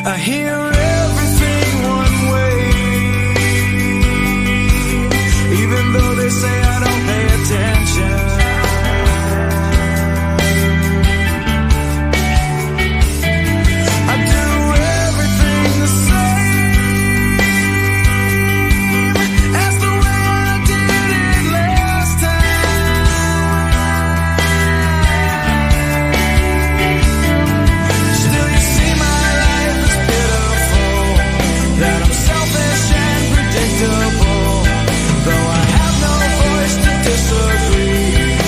I hear everything one way, even though they say I don't pay attention. I do everything the same as the way I did it last time. Still you see my life is pitiful, that I'm selfish and predictable. Though I have no voice to disagree,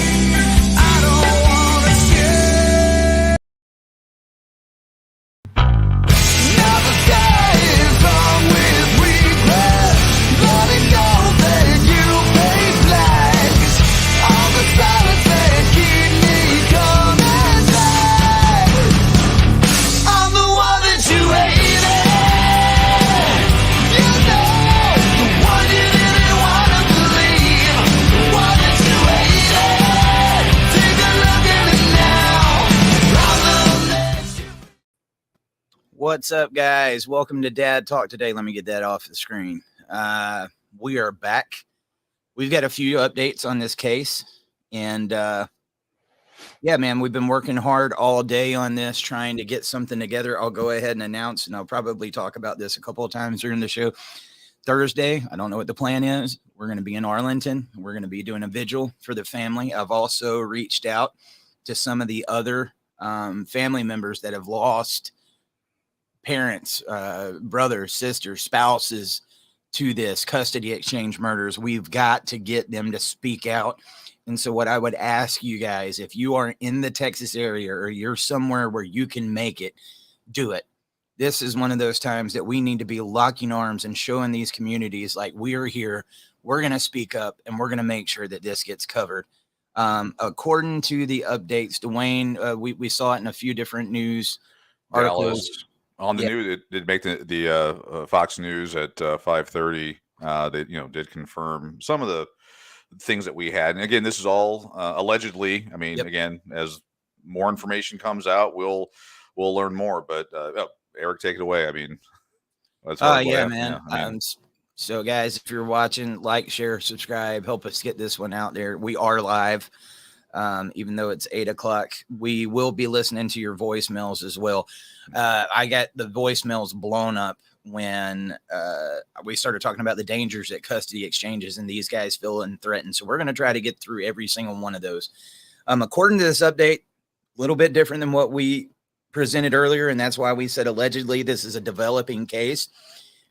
I don't wanna share. Never stays on with regret. Let it know that you pay flags. All the silence that keep me coming back. I'm the one that you hated. You know, the one you didn't want to believe. The one that you hated. Take a look at it now. I'm the one that you. What's up, guys? Welcome to Dad Talk today. Let me get that off the screen. We are back. We've got a few updates on this case. And yeah, man, we've been working hard all day on this, trying to get something together. I'll go ahead and announce, and I'll probably talk about this a couple of times during the show. Thursday, I don't know what the plan is. We're going to be in Arlington. We're going to be doing a vigil for the family. I've also reached out to some of the other family members that have lost parents, brothers, sisters, spouses to this custody exchange murders. We've got to get them to speak out. And so what I would ask you guys, if you are in the Texas area or you're somewhere where you can make it, do it. This is one of those times that we need to be locking arms and showing these communities like we're here. We're going to speak up and we're going to make sure that this gets covered. According to the updates, Dwayne, we saw it in a few different news articles. Dallas on the Yeah. news. It did make the Fox News at 5:30. They did confirm some of the things that we had. And again, this is all allegedly. I mean, Yep. again, as more information comes out, we'll learn more. But Eric, take it away. I mean, that's hard. Yeah, man. So guys, if you're watching, like, share, subscribe, help us get this one out there. We are live. Even though it's 8:00, we will be listening to your voicemails as well. I got the voicemails blown up when we started talking about the dangers at custody exchanges and these guys feeling threatened. So we're going to try to get through every single one of those. According to this update, a little bit different than what we presented earlier. And that's why we said allegedly this is a developing case.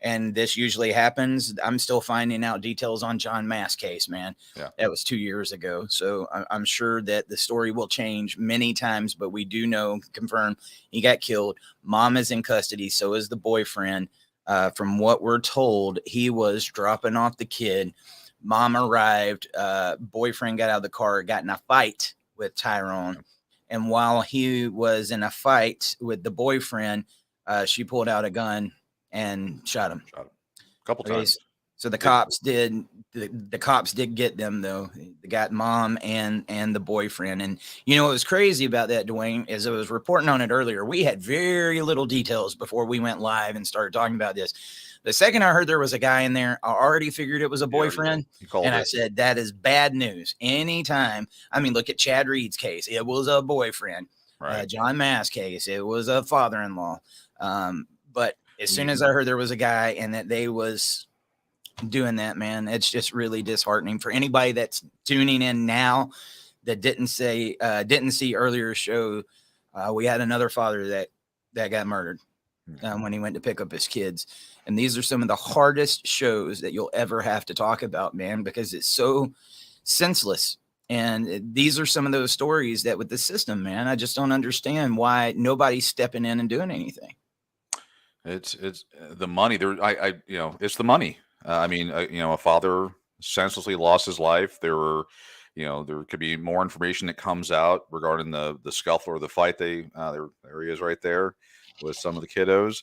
And this usually happens. I'm still finding out details on John Mass case, man. Yeah. That was 2 years ago. So I'm sure that the story will change many times, but we do know, confirm, he got killed. Mom is in custody. So is the boyfriend. From what we're told, he was dropping off the kid. Mom arrived. Boyfriend got out of the car, got in a fight with Tyrone. And while he was in a fight with the boyfriend, she pulled out a gun and shot him a couple times. So the cops did. The cops did get them though. They got mom and the boyfriend. And you know what was crazy about that, Dwayne, is I was reporting on it earlier. We had very little details before we went live and started talking about this. The second I heard there was a guy in there, I already figured it was a boyfriend. And I said, that is bad news. Anytime. I mean, look at Chad Reed's case. It was a boyfriend. Right. John Mass case. It was a father-in-law. But as soon as I heard there was a guy and that they was doing that, man, it's just really disheartening for anybody that's tuning in now that didn't see earlier show. We had another father that got murdered when he went to pick up his kids. And these are some of the hardest shows that you'll ever have to talk about, man, because it's so senseless. And these are some of those stories that with the system, man, I just don't understand why nobody's stepping in and doing anything. It's the money there. It's the money. I mean, a father senselessly lost his life. There could be more information that comes out regarding the scuffle or the fight. There he is right there with some of the kiddos.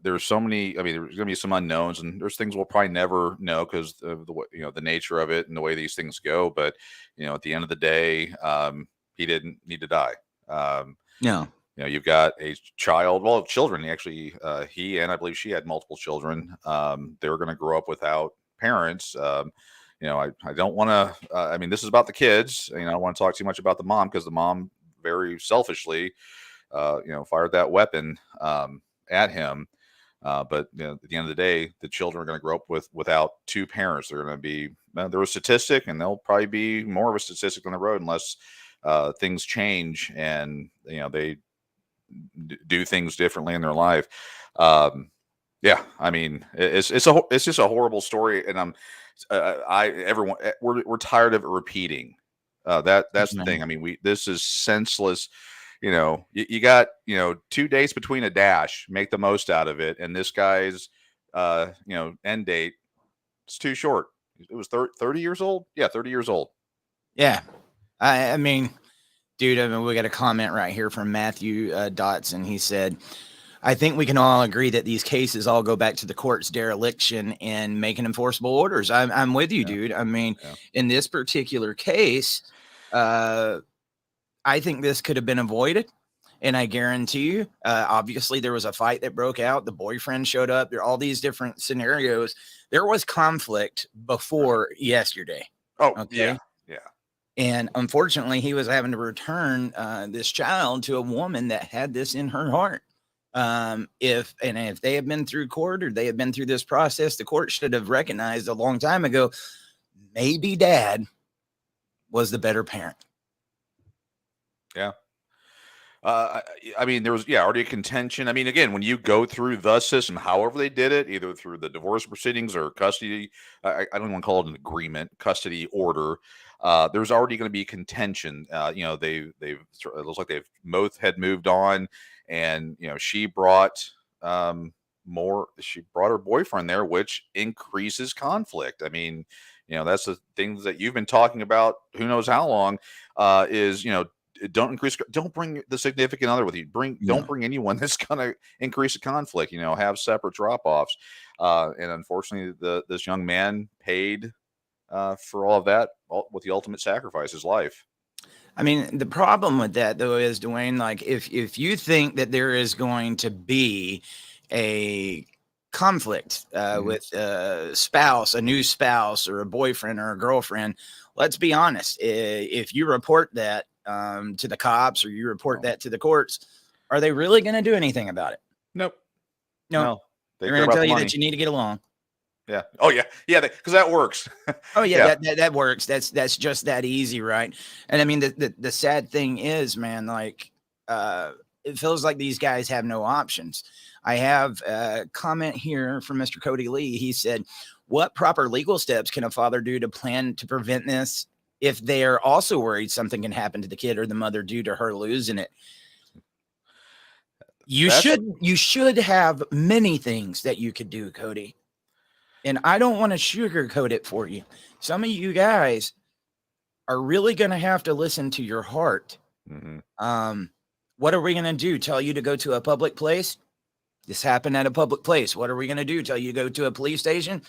There's so many. I mean, there's going to be some unknowns, and there's things we'll probably never know because of the nature of it and the way these things go. But at the end of the day, he didn't need to die. No. you've got a child, well, children. Actually, he and I believe she had multiple children. They were going to grow up without parents. I don't want to. I mean, this is about the kids. I don't want to talk too much about the mom because the mom very selfishly, fired that weapon at him. But at the end of the day, the children are going to grow up without two parents. They're going to be they're a statistic, and they'll probably be more of a statistic on the road unless things change and they do things differently in their life. Yeah, I mean, it's just a horrible story, and we're tired of it repeating. That's the thing. I mean, this is senseless. You got 2 days between a dash. Make the most out of it. And this guy's end date, it's too short. It was 30 years old. Yeah, 30 years old. Yeah, I mean, dude. I mean, we got a comment right here from Matthew Dotson. He said, I think we can all agree that these cases all go back to the court's dereliction in making enforceable orders. I'm with you, dude. I mean, in this particular case, I think this could have been avoided. And I guarantee you, obviously there was a fight that broke out. The boyfriend showed up. There are all these different scenarios. There was conflict before yesterday. Oh, okay? Yeah. And unfortunately, he was having to return this child to a woman that had this in her heart. If they have been through court or they have been through this process, the court should have recognized a long time ago, maybe dad was the better parent. Yeah. I mean, there was already a contention. I mean, again, when you go through the system, however they did it, either through the divorce proceedings or custody, I don't want to call it an agreement, custody order. There's already going to be contention. It looks like both had moved on, and she brought She brought her boyfriend there, which increases conflict. I mean, that's the things that you've been talking about. Who knows how long? Don't bring the significant other with you. Don't bring anyone that's going to increase the conflict. Have separate drop-offs. And unfortunately, this young man paid for all of that with the ultimate sacrifice, his life. I mean, the problem with that though is, Dwayne, like if you think that there is going to be a conflict with a spouse, a new spouse, or a boyfriend or a girlfriend, let's be honest. If you report that to the cops or you report that to the courts, are they really going to do anything about it? Nope. No. They're going to tell you that you need to get along. Yeah. Oh yeah. Yeah. Because that works. Oh yeah. That works. That's just that easy. Right. And I mean, the sad thing is, man, like, it feels like these guys have no options. I have a comment here from Mr. Cody Lee. He said, what proper legal steps can a father do to plan to prevent this if they are also worried something can happen to the kid or the mother due to her losing it? You should have many things that you could do, Cody. And I don't want to sugarcoat it for you. Some of you guys are really going to have to listen to your heart. Mm-hmm. What are we going to do? Tell you to go to a public place? This happened at a public place. What are we going to do? Tell you to go to a police station?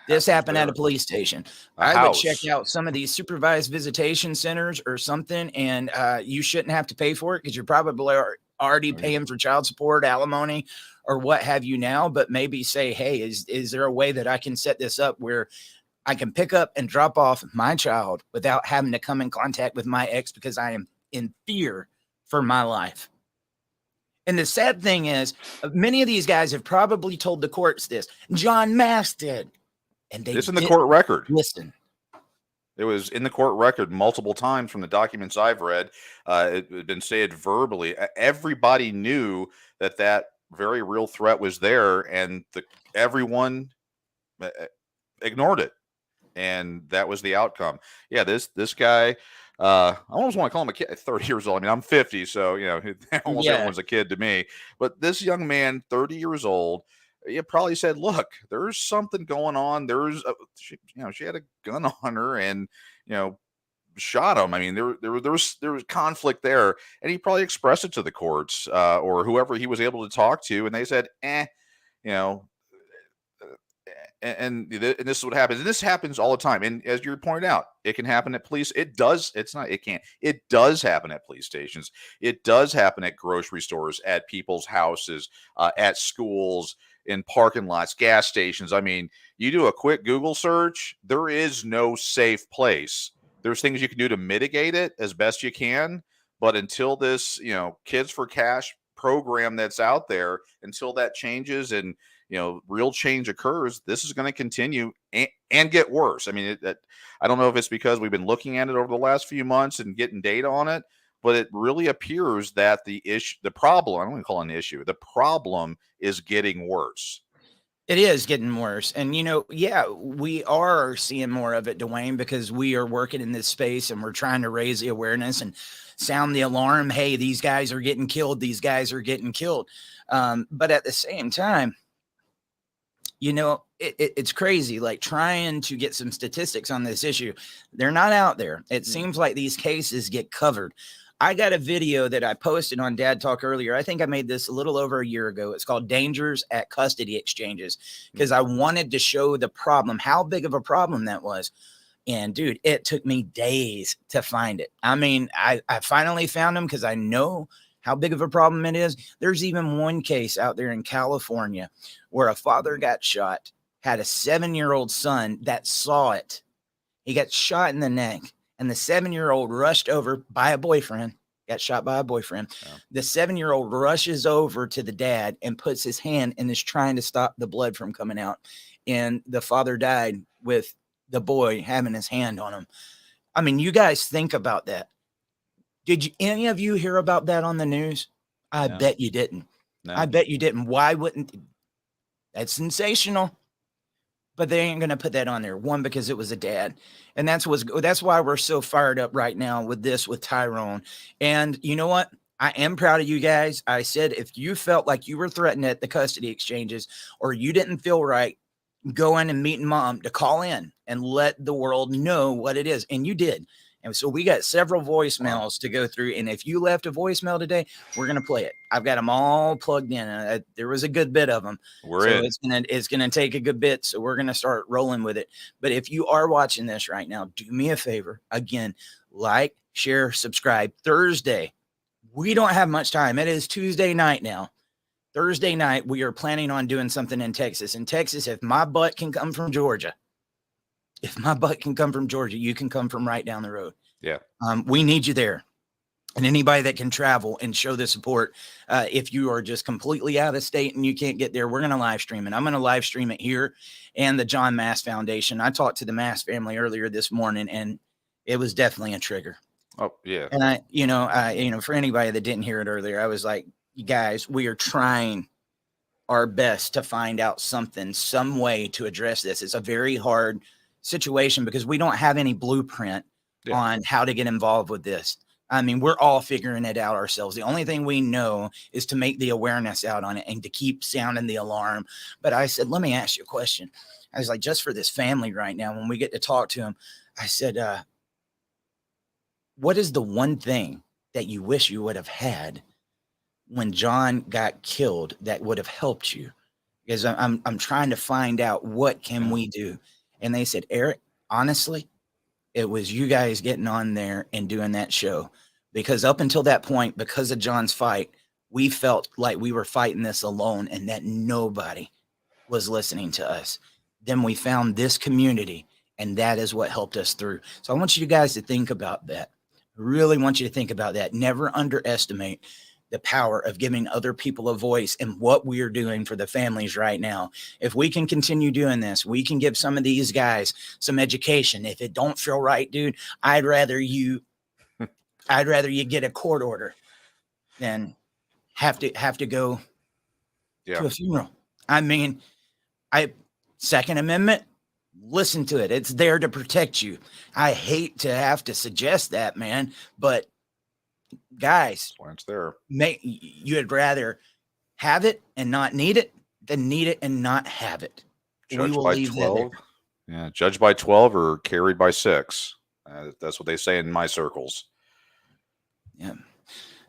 This happened at a police station. I would check out some of these supervised visitation centers or something, and you shouldn't have to pay for it because you're probably already paying for child support, alimony, or what have you now. But maybe say, hey, is there a way that I can set this up where I can pick up and drop off my child without having to come in contact with my ex because I am in fear for my life? And the sad thing is, many of these guys have probably told the courts this. John Mass did. And it's in the court record. Listen. It was in the court record multiple times from the documents I've read. It had been said verbally. Everybody knew that very real threat was there, and everyone ignored it. And that was the outcome. Yeah, this guy, I almost want to call him a kid, 30 years old. I mean, I'm 50, so, almost everyone's a kid to me. But this young man, 30 years old, you probably said, look, there's something going on. She had a gun on her and, shot him. I mean, there was conflict there, and he probably expressed it to the courts or whoever he was able to talk to. And they said, and this is what happens. And this happens all the time. And as you pointed out, it can happen at police. It does. It's not. It can't. It does happen at police stations. It does happen at grocery stores, at people's houses, at schools, in parking lots, gas stations. I mean, you do a quick Google search. There is no safe place. There's things you can do to mitigate it as best you can. But until this, Kids for Cash program that's out there, until that changes and real change occurs, this is going to continue and get worse. I mean, I don't know if it's because we've been looking at it over the last few months and getting data on it, but it really appears that the problem, I don't want to call it an issue, the problem is getting worse. It is getting worse. And, yeah, we are seeing more of it, Dwayne, because we are working in this space and we're trying to raise the awareness and sound the alarm. Hey, these guys are getting killed. These guys are getting killed. But at the same time, it's crazy, like trying to get some statistics on this issue. They're not out there. It seems like these cases get covered. I got a video that I posted on Dad Talk earlier. I think I made this a little over a year ago. It's called Dangers at Custody Exchanges, because I wanted to show the problem, how big of a problem that was. And dude, it took me days to find it. I mean, I finally found them because I know how big of a problem it is. There's even one case out there in California where a father got shot, had a 7-year-old son that saw it. He got shot in the neck. And the 7-year-old rushed over by a boyfriend, got shot by a boyfriend. Oh. The 7-year-old rushes over to the dad and puts his hand and is trying to stop the blood from coming out. And the father died with the boy having his hand on him. I mean, you guys think about that. Did any of you hear about that on the news? I bet you didn't. No. I bet you didn't. Why wouldn't? That's sensational. But they ain't going to put that on there. One, because it was a dad. And that's why we're so fired up right now with Tyrone. And you know what? I am proud of you guys. I said, if you felt like you were threatened at the custody exchanges or you didn't feel right, go in and meet mom, to call in and let the world know what it is. And you did. And so we got several voicemails to go through. And if you left a voicemail today, we're going to play it. I've got them all plugged in. There was a good bit of them. It's going to take a good bit. So we're going to start rolling with it. But if you are watching this right now, do me a favor. Again, like, share, subscribe. Thursday, we don't have much time. It is Tuesday night now. Thursday night, we are planning on doing something in Texas. In Texas, if my butt can come from Georgia, you can come from right down the road. Yeah. We need you there. And anybody that can travel and show the support. If you are just completely out of state and you can't get there, we're going to live stream it. I'm going to live stream it here and the John Mass Foundation. I talked to the Mass family earlier this morning, and it was definitely a trigger. Oh, yeah. And for anybody that didn't hear it earlier, I was like, you guys, we are trying our best to find out some way to address this. It's a very hard situation because we don't have any blueprint on how to get involved with this. I mean, we're all figuring it out ourselves. The only thing we know is to make the awareness out on it and to keep sounding the alarm. But I said, let me ask you a question. I was like, just for this family right now, when we get to talk to them, I said, what is the one thing that you wish you would have had when John got killed that would have helped you? Because I'm trying to find out, what can we do? And they said, Eric, honestly, it was you guys getting on there and doing that show. Because up until that point, because of John's fight, we felt like we were fighting this alone and that nobody was listening to us. Then we found this community, and that is what helped us through. So I want you guys to think about that. I really want you to think about that. Never underestimate the power of giving other people a voice and what we are doing for the families right now. If we can continue doing this, we can give some of these guys some education. If it don't feel right, dude, I'd rather you get a court order than have to go to a funeral. I mean, Second Amendment, listen to it. It's there to protect you. I hate to have to suggest that, man, but guys, it's there. You'd rather have it and not need it than need it and not have it. Judged by 12. Yeah, judged by 12 or carried by 6. That's what they say in my circles. Yeah.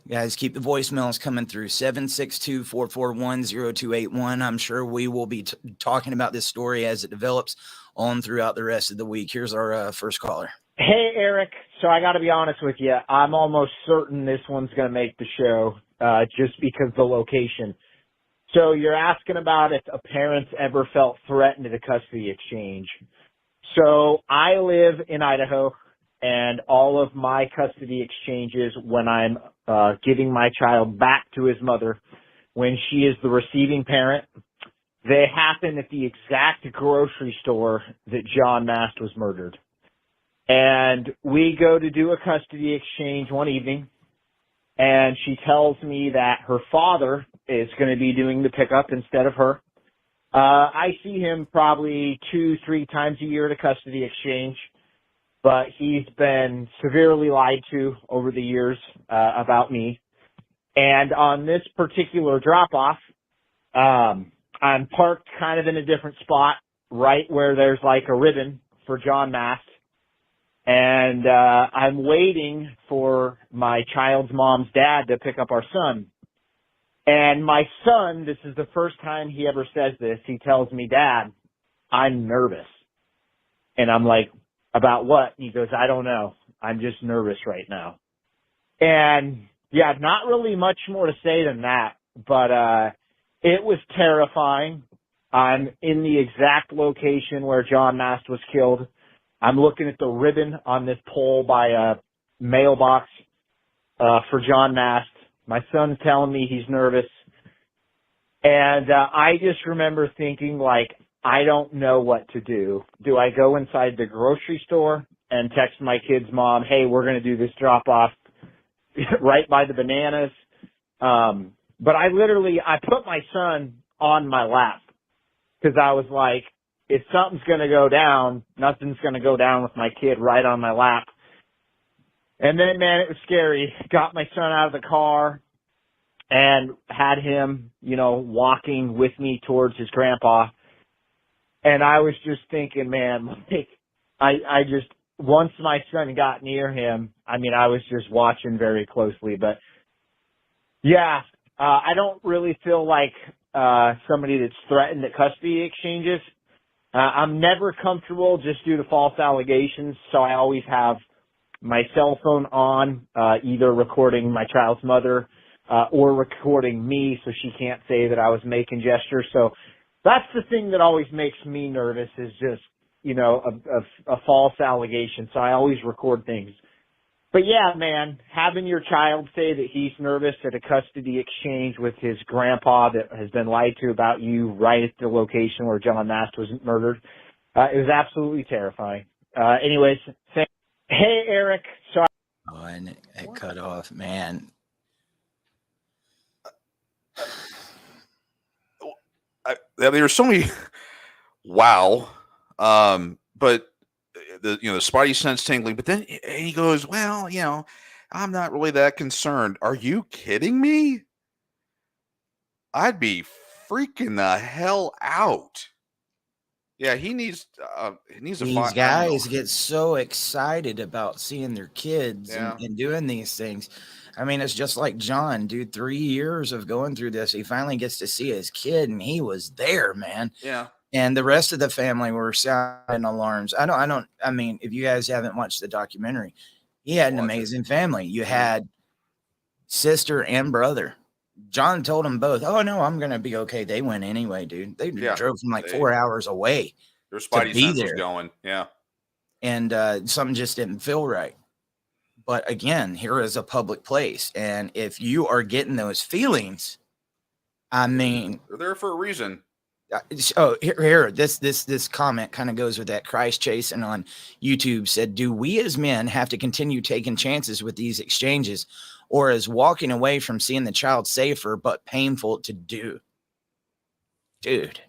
Guys, keep the voicemails coming through 762-441-0281. I'm sure we will be talking about this story as it develops on throughout the rest of the week. Here's our first caller. Hey, Eric. So I got to be honest with you. I'm almost certain this one's going to make the show just because of the location. So you're asking about if a parent's ever felt threatened at a custody exchange. So I live in Idaho, and all of my custody exchanges when I'm giving my child back to his mother when she is the receiving parent, they happen at the exact grocery store that John Mast was murdered. And we go to do a custody exchange one evening, and she tells me that her father is going to be doing the pickup instead of her. I see him probably 2-3 times a year at a custody exchange, but he's been severely lied to over the years about me. And on this particular drop-off, I'm parked kind of in a different spot, right where there's like a ribbon for John Mast. And I'm waiting for my child's mom's dad to pick up our son. And my son, this is the first time he ever says this, he tells me, Dad, I'm nervous. And I'm like, about what? And he goes, I don't know. I'm just nervous right now. And yeah, not really much more to say than that, but it was terrifying. I'm in the exact location where John Mast was killed. I'm looking at the ribbon on this pole by a mailbox for John Mast. My son's telling me he's nervous. And I just remember thinking, like, I don't know what to do. Do I go inside the grocery store and text my kid's mom, hey, we're going to do this drop-off right by the bananas? But I put my son on my lap because I was like, if something's going to go down, nothing's going to go down with my kid right on my lap. And then, man, it was scary. Got my son out of the car and had him, walking with me towards his grandpa. And I was just thinking, man, like, I just, once my son got near him, I was just watching very closely. But yeah, I don't really feel like somebody that's threatened at custody exchanges. I'm never comfortable just due to false allegations, so I always have my cell phone on, either recording my child's mother or recording me so she can't say that I was making gestures. So that's the thing that always makes me nervous is just, a false allegation. So I always record things. But yeah, man, having your child say that he's nervous at a custody exchange with his grandpa that has been lied to about you right at the location where John Mast was murdered, it was absolutely terrifying. Anyways, hey, Eric. So And it cut off, man. There's so many. Wow. But the spidey sense tingling, but then he goes, well, I'm not really that concerned. Are you kidding me? I'd be freaking the hell out. Yeah, he needs to These guys get so excited about seeing their kids and doing these things. It's just like John, dude, 3 years of going through this. He finally gets to see his kid and he was there, man. Yeah. And the rest of the family were sounding alarms. If you guys haven't watched the documentary, he had an amazing family. You had sister and brother. John told them both, oh, no, I'm going to be okay. They went anyway, dude. They drove from 4 hours away. Their spidey sense was going. Yeah. And something just didn't feel right. But again, here is a public place. And if you are getting those feelings, they're there for a reason. So here, this comment kind of goes with that. Christ Chasen on YouTube said, do we as men have to continue taking chances with these exchanges, or is walking away from seeing the child safer but painful to do? Dude,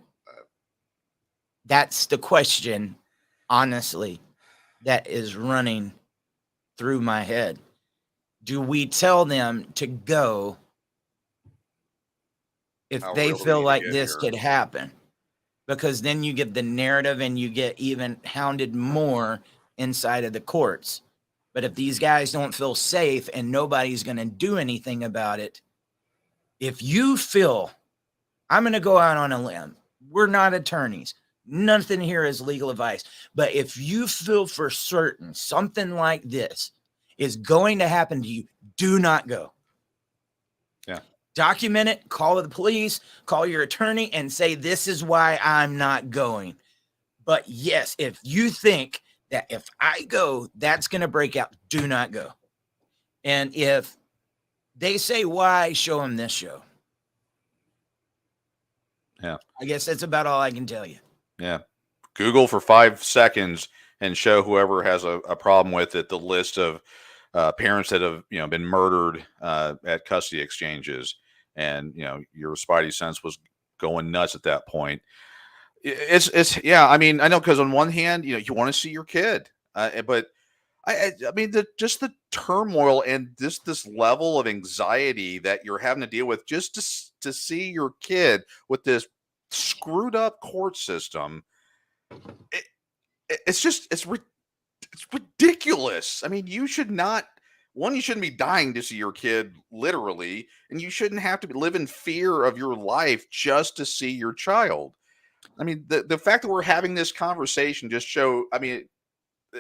that's the question, honestly, that is running through my head. Do we tell them to go if they feel like this could happen? Because then you get the narrative and you get even hounded more inside of the courts. But if these guys don't feel safe and nobody's going to do anything about it, if you feel, I'm going to go out on a limb. We're not attorneys. Nothing here is legal advice. But if you feel for certain something like this is going to happen to you, do not go. Yeah. Document it, call the police, call your attorney, and say, this is why I'm not going. But yes, if you think that if I go, that's going to break out, do not go. And if they say why, show them this show. Yeah. I guess that's about all I can tell you. Yeah. Google for 5 seconds and show whoever has a problem with it the list of parents that have been murdered at custody exchanges, and your spidey sense was going nuts at that point. It's yeah. I mean, I know, because on one hand, you want to see your kid, but I mean, just the turmoil and this level of anxiety that you're having to deal with just to see your kid with this screwed up court system. It's ridiculous. I mean, you shouldn't be dying to see your kid, literally, and you shouldn't have to live in fear of your life just to see your child. I mean, the fact that we're having this conversation it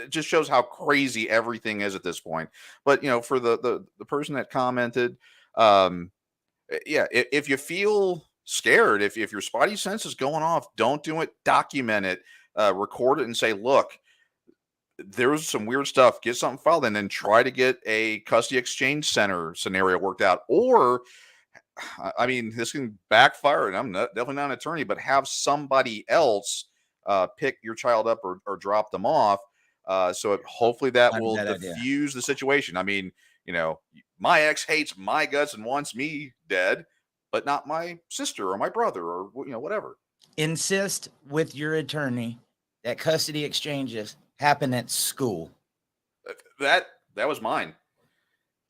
just shows how crazy everything is at this point. But for the person that commented, if you feel scared, if your spidey sense is going off, don't do it. Document it, record it, and say, look, there's some weird stuff. Get something filed, and then try to get a custody exchange center scenario worked out. Or, I mean, this can backfire, and I'm definitely not an attorney, but have somebody else pick your child up or drop them off. So hopefully that will diffuse the situation. I mean, my ex hates my guts and wants me dead, but not my sister or my brother or whatever. Insist with your attorney that custody exchanges happen at school. That was mine.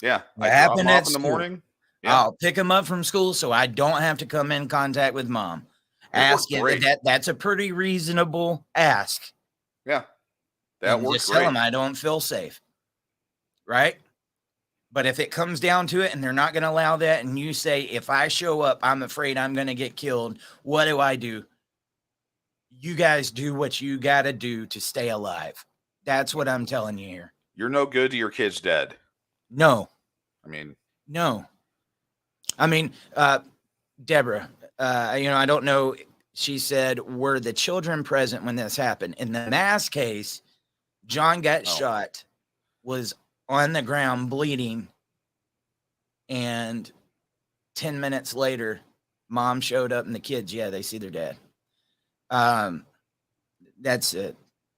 Yeah, I drop them off in the morning. Yeah. I'll pick them up from school so I don't have to come in contact with mom. Ask it. That's a pretty reasonable ask. Yeah, that works. Just tell them I don't feel safe, right? But if it comes down to it and they're not going to allow that, and you say, if I show up, I'm afraid I'm going to get killed, what do? You guys do what you got to do to stay alive. That's what I'm telling you here. You're no good to your kid's dead. No. No. I mean, Deborah, I don't know. She said, were the children present when this happened? In the mass case, John got shot, was on the ground bleeding, and 10 minutes later, mom showed up and the kids, they see their dad. That's a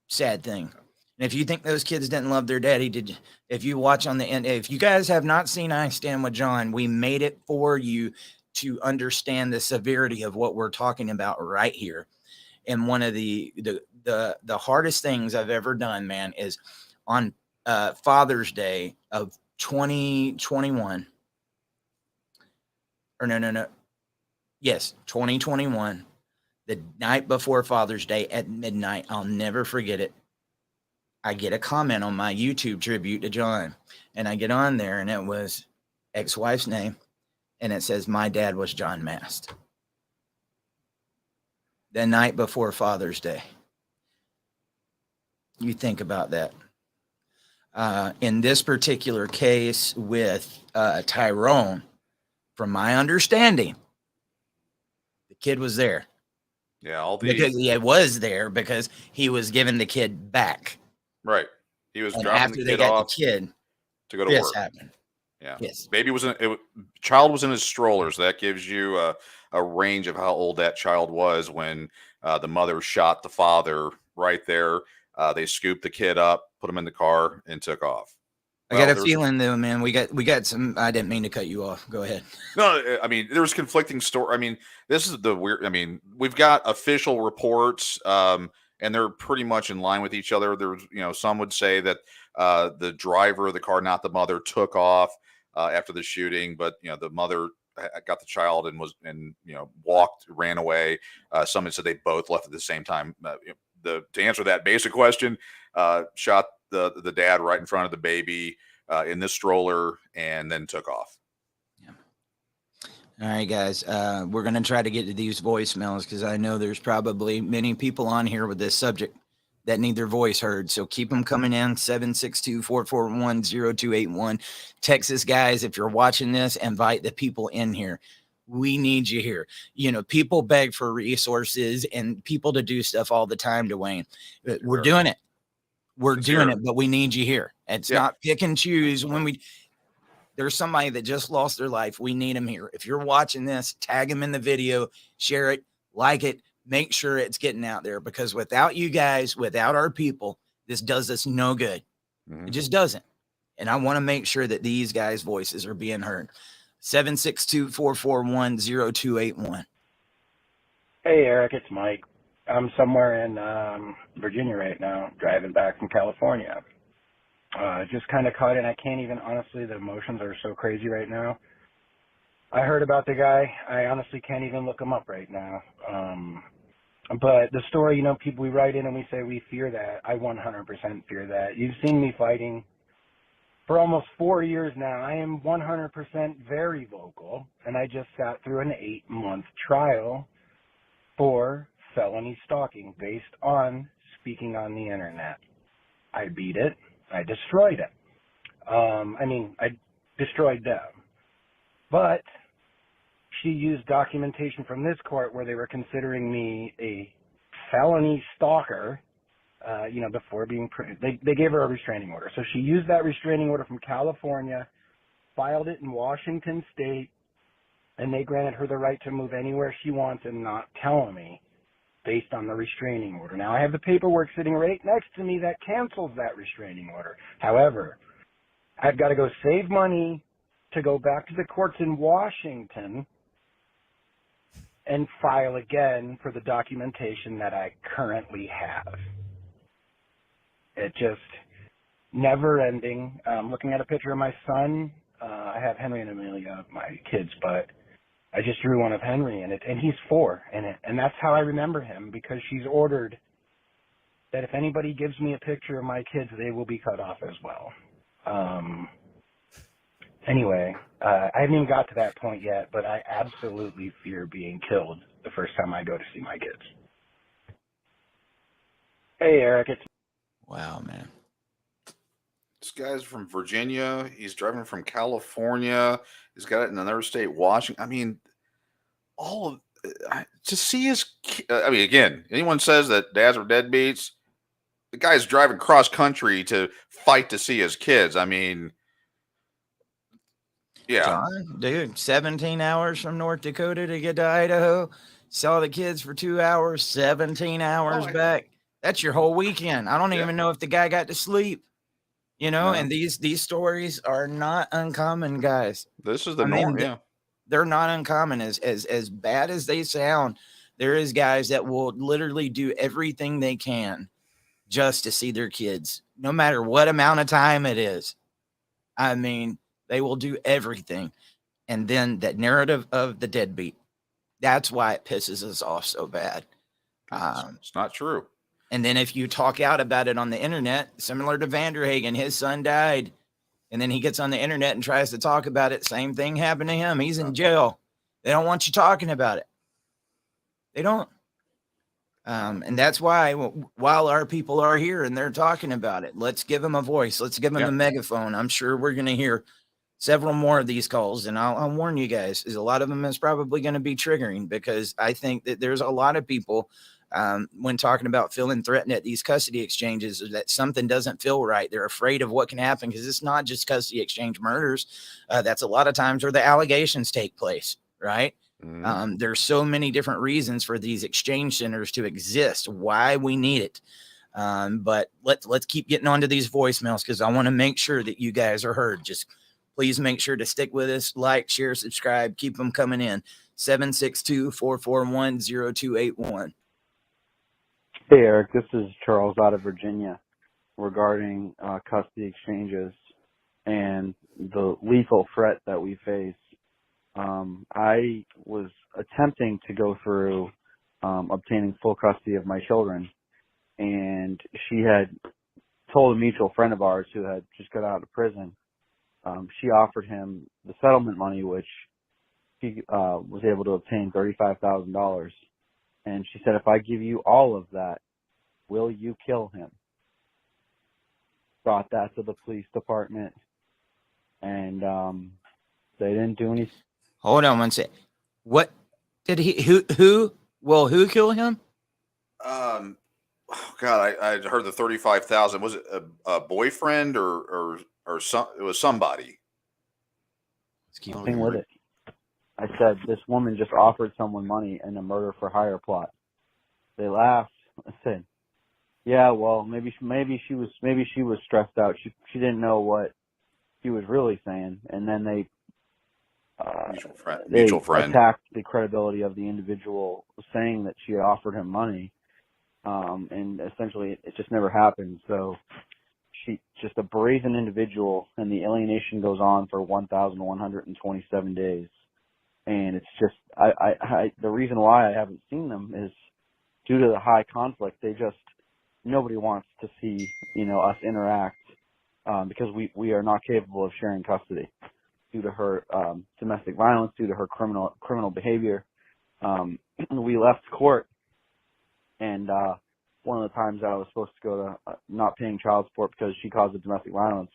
sad thing. And if you think those kids didn't love their daddy, if you watch on the end, if you guys have not seen I Stand With John, we made it for you to understand the severity of what we're talking about right here. And one of the hardest things I've ever done, man, is on Father's Day of 2021. Or no. Yes, 2021. The night before Father's Day at midnight, I'll never forget it. I get a comment on my YouTube tribute to John, and I get on there, and it was ex-wife's name, and it says, my dad was John Mast. The night before Father's Day. You think about that. In this particular case with Tyrone, from my understanding, the kid was there. Yeah, because he was there because he was giving the kid back. Right. He was dropping after the they kid got off the kid to go to this work. Happened. Yeah. Yes. Child was in his stroller, so that gives you a range of how old that child was when the mother shot the father right there. They scooped the kid up, put him in the car, and took off. I got a feeling though, man, we got some, I didn't mean to cut you off. Go ahead. No, I mean, there's conflicting story. I mean, this is the weird, I mean, we've got official reports, and they're pretty much in line with each other. There's, some would say that the driver of the car, not the mother, took off after the shooting, but the mother got the child and ran away. Some had said they both left at the same time. To answer that basic question, shot the dad right in front of the baby in this stroller, and then took off. All right, guys. We're going to try to get to these voicemails because I know there's probably many people on here with this subject that need their voice heard. So keep them coming in. 762-441-0281. Texas guys, if you're watching this, invite the people in here. We need you here. You know, people beg for resources and people to do stuff all the time, Dwayne. We're doing it. We're doing it, but we need you here. It's not pick and choose when there's somebody that just lost their life. We need them here. If you're watching this, tag them in the video, share it, like it, make sure it's getting out there, because without you guys, without our people, this does us no good. It just doesn't. And I want to make sure that these guys' voices are being heard. 762-441-0281. Hey, Eric, it's Mike. I'm somewhere in Virginia right now, driving back from California. Just kind of caught in. I can't even, honestly, the emotions are so crazy right now. I heard about the guy. I honestly can't even look him up right now. But the story, you know, people, we write in and we say we fear that. I 100% fear that. You've seen me fighting for almost 4 years now. I am 100% very vocal, and I just sat through an 8-month trial for felony stalking based on speaking on the internet. I beat it. I destroyed it. I destroyed them. But she used documentation from this court where they were considering me a felony stalker, before being, they gave her a restraining order. So she used that restraining order from California, filed it in Washington State, and they granted her the right to move anywhere she wants and not tell me, based on the restraining order. Now, I have the paperwork sitting right next to me that cancels that restraining order. However, I've got to go save money to go back to the courts in Washington and file again for the documentation that I currently have. It just never ending. Looking at a picture of my son, I have Henry and Amelia, my kids, but I just drew one of Henry in it, and he's 4 in it. And that's how I remember him, because she's ordered that if anybody gives me a picture of my kids, they will be cut off as well. Anyway, I haven't even got to that point yet, but I absolutely fear being killed the first time I go to see my kids. Hey, Eric, it's... Wow, man. This guy's from Virginia. He's driving from California. He's got it in another state, Washington. I mean, all of to see his. Again, anyone says that dads are deadbeats, the guy's driving cross country to fight to see his kids. I mean, yeah, John, dude, 17 hours from North Dakota to get to Idaho. Saw the kids for 2 hours, 17 hours back. That's your whole weekend. I don't even know if the guy got to sleep. You know, and these stories are not uncommon, guys. This is the norm. Yeah, they're not uncommon. As bad as they sound, there is guys that will literally do everything they can just to see their kids, no matter what amount of time it is. I mean, they will do everything. And then that narrative of the deadbeat, that's why it pisses us off so bad. It's not true. And then if you talk out about it on the internet, similar to Vanderhagen, his son died, and then he gets on the internet and tries to talk about it. Same thing happened to him. He's in jail. They don't want you talking about it. They don't. And that's why while our people are here and they're talking about it, let's give them a voice. Let's give them a megaphone. I'm sure we're going to hear several more of these calls. And I'll warn you guys, is a lot of them is probably going to be triggering, because I think that there's a lot of people when talking about feeling threatened at these custody exchanges, that something doesn't feel right. They're afraid of what can happen, because it's not just custody exchange murders. That's a lot of times where the allegations take place, right? There's so many different reasons for these exchange centers to exist, why we need it. But let's keep getting onto these voicemails, because I want to make sure that you guys are heard. Just please make sure to stick with us, like, share, subscribe, keep them coming in. 762-441-0281. Hey, Eric, this is Charles out of Virginia regarding custody exchanges and the lethal threat that we face. I was attempting to go through obtaining full custody of my children, and she had told a mutual friend of ours who had just got out of prison. She offered him the settlement money, which he was able to obtain $35,000. And she said, if I give you all of that, will you kill him? Brought that to the police department, and they didn't do anything. Hold on one sec. What did he? Who? Well, who killed him? Oh God, I heard the 35,000. Was it a boyfriend or some? It was somebody. Let's keep Thing with it. I said, this woman just offered someone money in a murder for hire plot. They laughed. I said, yeah, well, maybe she was stressed out. She didn't know what he was really saying, and then they mutual friend attacked the credibility of the individual saying that she had offered him money, and essentially it just never happened. So she just a brazen individual, and the alienation goes on for 1,127 days. And it's just, the reason why I haven't seen them is due to the high conflict. Nobody wants to see, us interact, because we are not capable of sharing custody due to her, domestic violence, due to her criminal behavior. We left court, and, one of the times that I was supposed to go to not paying child support because she caused the domestic violence,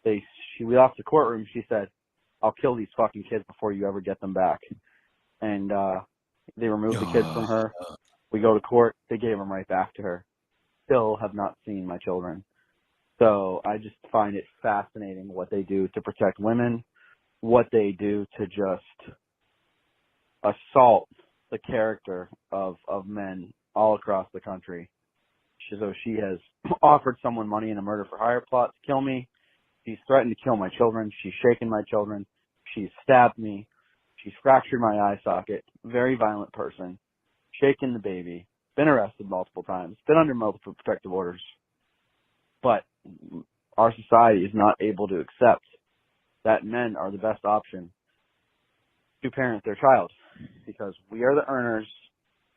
we left the courtroom. She said, I'll kill these fucking kids before you ever get them back. And they removed the kids from her. We go to court. They gave them right back to her. Still have not seen my children. So I just find it fascinating what they do to protect women, what they do to just assault the character of men all across the country. So she has offered someone money in a murder for hire plot to kill me. She's threatened to kill my children. She's shaken my children. She's stabbed me. She's fractured my eye socket. Very violent person. Shaken the baby. Been arrested multiple times. Been under multiple protective orders. But our society is not able to accept that men are the best option to parent their child, because we are the earners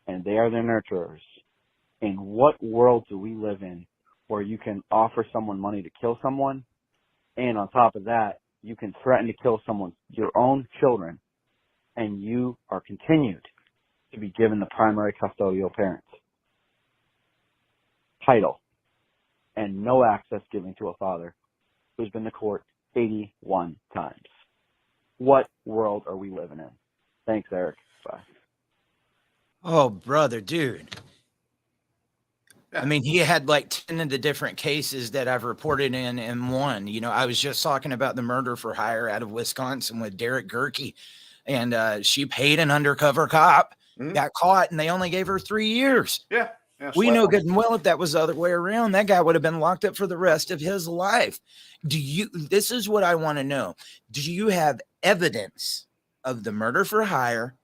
and they are the nurturers. In what world do we live in where you can offer someone money to kill someone, and on top of that, you can threaten to kill your own children, and you are continued to be given the primary custodial parent title and no access given to a father who's been to court 81 times? What world are we living in? Thanks, Eric. Bye. Oh, brother, dude. I mean, he had like 10 of the different cases that I've reported in one. I was just talking about the murder for hire out of Wisconsin with Derek Gerke, and she paid an undercover cop, got caught, and they only gave her 3 years. Yeah. We know good and well if that was the other way around, that guy would have been locked up for the rest of his life. This is what I want to know. Do you have evidence of the murder for hire?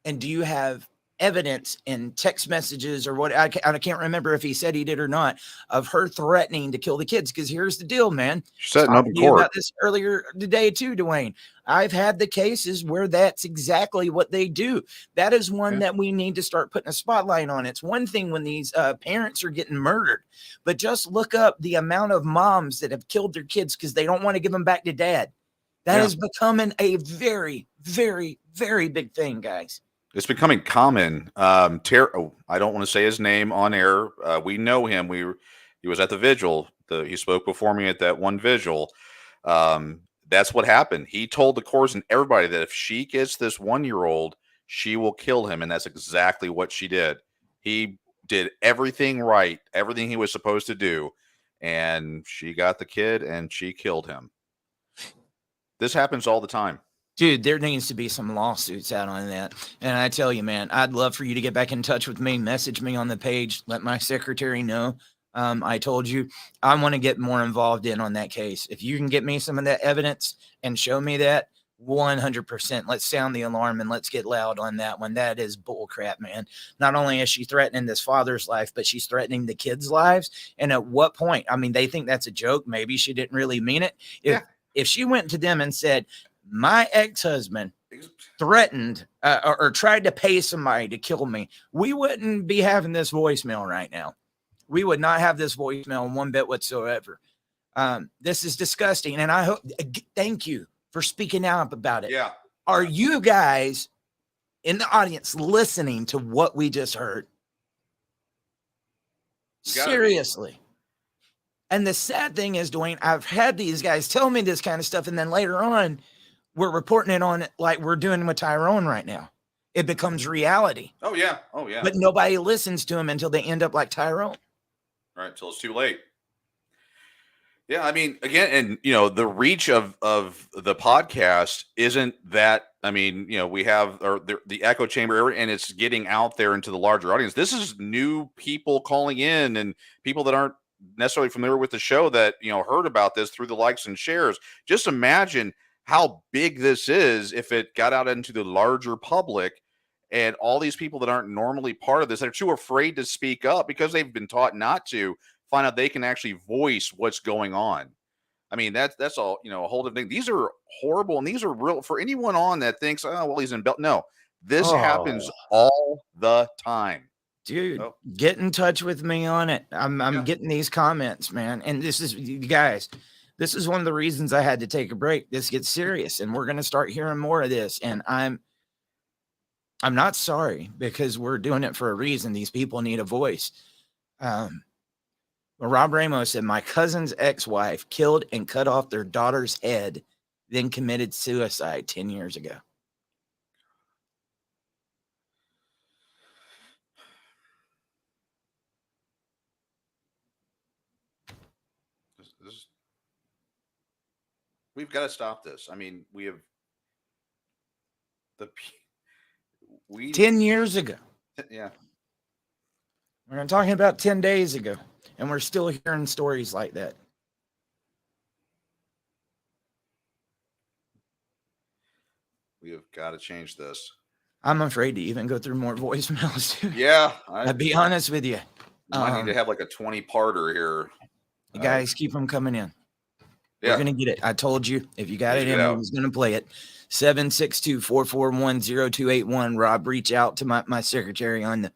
And do you have evidence in text messages or what? I can't remember if he said he did or not, of her threatening to kill the kids. Because here's the deal, man. She said in court about this earlier today too, Dwayne. I've had the cases where that's exactly what they do. That is one that we need to start putting a spotlight on. It's one thing when these parents are getting murdered, but just look up the amount of moms that have killed their kids because they don't want to give them back to dad. That is becoming a very, very, very big thing, guys. It's becoming common. I don't want to say his name on air. We know him. He was at the vigil. He spoke before me at that one vigil. That's what happened. He told the courts and everybody that if she gets this 1-year-old, she will kill him. And that's exactly what she did. He did everything right, everything he was supposed to do. And she got the kid and she killed him. This happens all the time. Dude, there needs to be some lawsuits out on that. And I tell you, man, I'd love for you to get back in touch with me. Message me on the page. Let my secretary know. I told you I want to get more involved on that case. If you can get me some of that evidence and show me that, 100%. Let's sound the alarm and let's get loud on that one. That is bull crap, man. Not only is she threatening this father's life, but she's threatening the kids' lives. And at what point? I mean, they think that's a joke. Maybe she didn't really mean it. If she went to them and said, my ex-husband threatened or tried to pay somebody to kill me, we wouldn't be having this voicemail right now. we would not have this voicemail one bit whatsoever. This is disgusting. And I hope, thank you for speaking out about it. Yeah. Are you guys in the audience listening to what we just heard? You gotta be. Seriously. And the sad thing is, Dwayne, I've had these guys tell me this kind of stuff, and then later on, we're reporting it on like we're doing with Tyrone right now. It becomes reality. Oh yeah. Oh yeah. But nobody listens to them until they end up like Tyrone. Right, until it's too late. Yeah, I mean, again, and you know, the reach of the podcast isn't that. I mean, you know, we have the echo chamber, and it's getting out there into the larger audience. This is new people calling in, and people that aren't necessarily familiar with the show that, you know, heard about this through the likes and shares. Just imagine how big this is if it got out into the larger public, and all these people that aren't normally part of this, they're too afraid to speak up because they've been taught not to, find out they can actually voice what's going on. I mean, that's all, you know, a whole different thing. These are horrible, and these are real for anyone on that thinks, oh, well, he's in belt. No, this happens all the time. Dude, get in touch with me on it. I'm getting these comments, man. And this is, you guys, this is one of the reasons I had to take a break. This gets serious, and we're going to start hearing more of this. And I'm not sorry, because we're doing it for a reason. These people need a voice. Rob Ramos said, my cousin's ex-wife killed and cut off their daughter's head, then committed suicide 10 years ago. We've got to stop this. I mean, we have 10 years ago. Yeah. We're talking about 10 days ago, and we're still hearing stories like that. We have got to change this. I'm afraid to even go through more voicemails. Yeah. I'll be honest with you. I need to have like a 20-parter here. You guys keep them coming in. Yeah. We're going to get it. I told you, if you got it in, I was going to play it. 762-441-0281. Rob, reach out to my secretary on the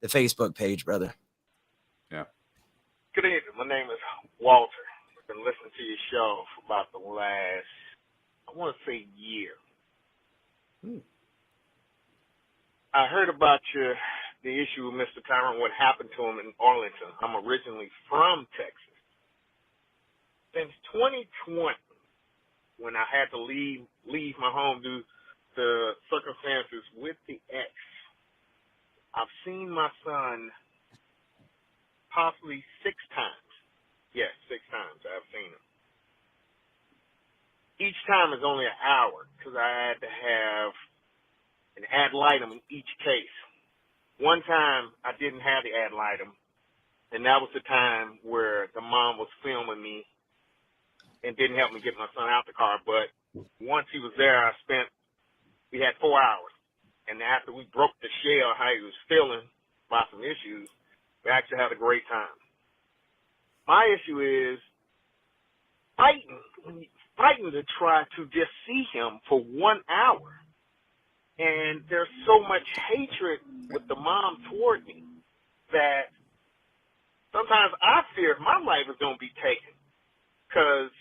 Facebook page, brother. Yeah. Good evening. My name is Walter. I've been listening to your show for about the last, I want to say, year. I heard about the issue with Mr. Tyrone, what happened to him in Arlington. I'm originally from Texas. Since 2020, when I had to leave my home due to circumstances with the ex, I've seen my son possibly 6 times. Yes, 6 times I've seen him. Each time is only an hour because I had to have an ad litem in each case. One time I didn't have the ad litem, and that was the time where the mom was filming me and didn't help me get my son out the car. But once he was there, we had 4 hours. And after we broke the shell, how he was feeling about some issues, we actually had a great time. My issue is fighting to try to just see him for 1 hour. And there's so much hatred with the mom toward me that sometimes I fear my life is going to be taken because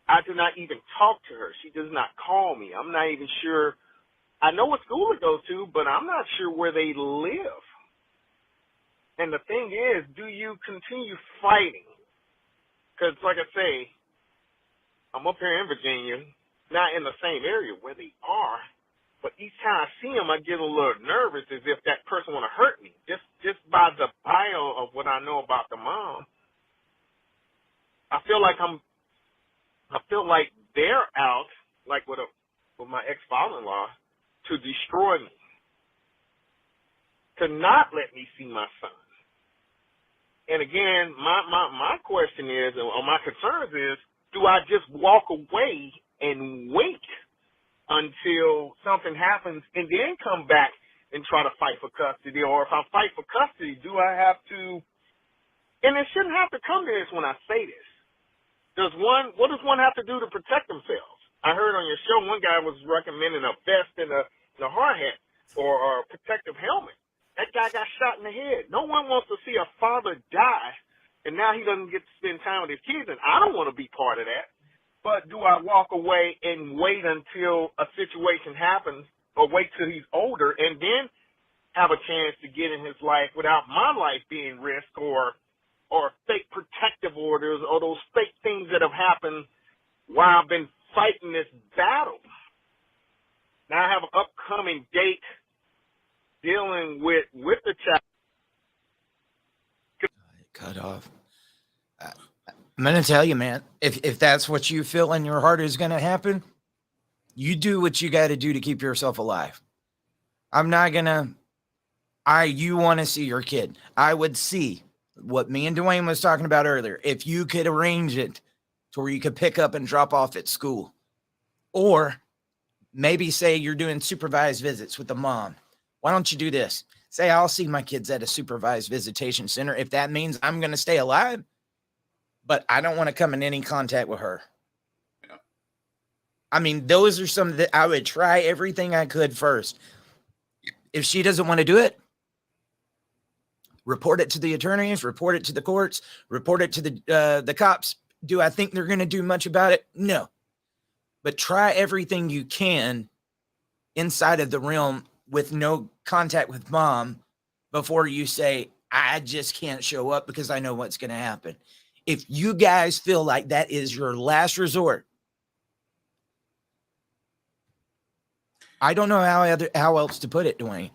I do not even talk to her. She does not call me. I'm not even sure. I know what school to go to, but I'm not sure where they live. And the thing is, do you continue fighting? Because, like I say, I'm up here in Virginia, not in the same area where they are, but each time I see them, I get a little nervous as if that person want to hurt me. Just by the bio of what I know about the mom, I feel like they're out, like with my ex-father-in-law, to destroy me, to not let me see my son. And again, my question is, or my concerns is, do I just walk away and wait until something happens and then come back and try to fight for custody? Or if I fight for custody, do I have to, and it shouldn't have to come to this when I say this. What does one have to do to protect themselves? I heard on your show one guy was recommending a vest and a hard hat or a protective helmet. That guy got shot in the head. No one wants to see a father die, and now he doesn't get to spend time with his kids, and I don't want to be part of that. But do I walk away and wait until a situation happens, or wait till he's older and then have a chance to get in his life without my life being risked, or fake protective orders, or those fake things that have happened while I've been fighting this battle? Now I have an upcoming date dealing with the child. Cut off. I'm going to tell you, man, if that's what you feel in your heart is going to happen, you do what you got to do to keep yourself alive. I'm not going to, you want to see your kid. I would see what me and Dwayne was talking about earlier. If you could arrange it to where you could pick up and drop off at school, or maybe say you're doing supervised visits with the mom. Why don't you do this? Say, I'll see my kids at a supervised visitation center. If that means I'm going to stay alive, but I don't want to come in any contact with her. Yeah. I mean, those are some that I would try everything I could first. If she doesn't want to do it, report it to the attorneys, report it to the courts, report it to the cops. Do I think they're going to do much about it? No. But try everything you can inside of the realm with no contact with mom before you say, I just can't show up because I know what's going to happen. If you guys feel like that is your last resort, I don't know how else to put it, Dwayne.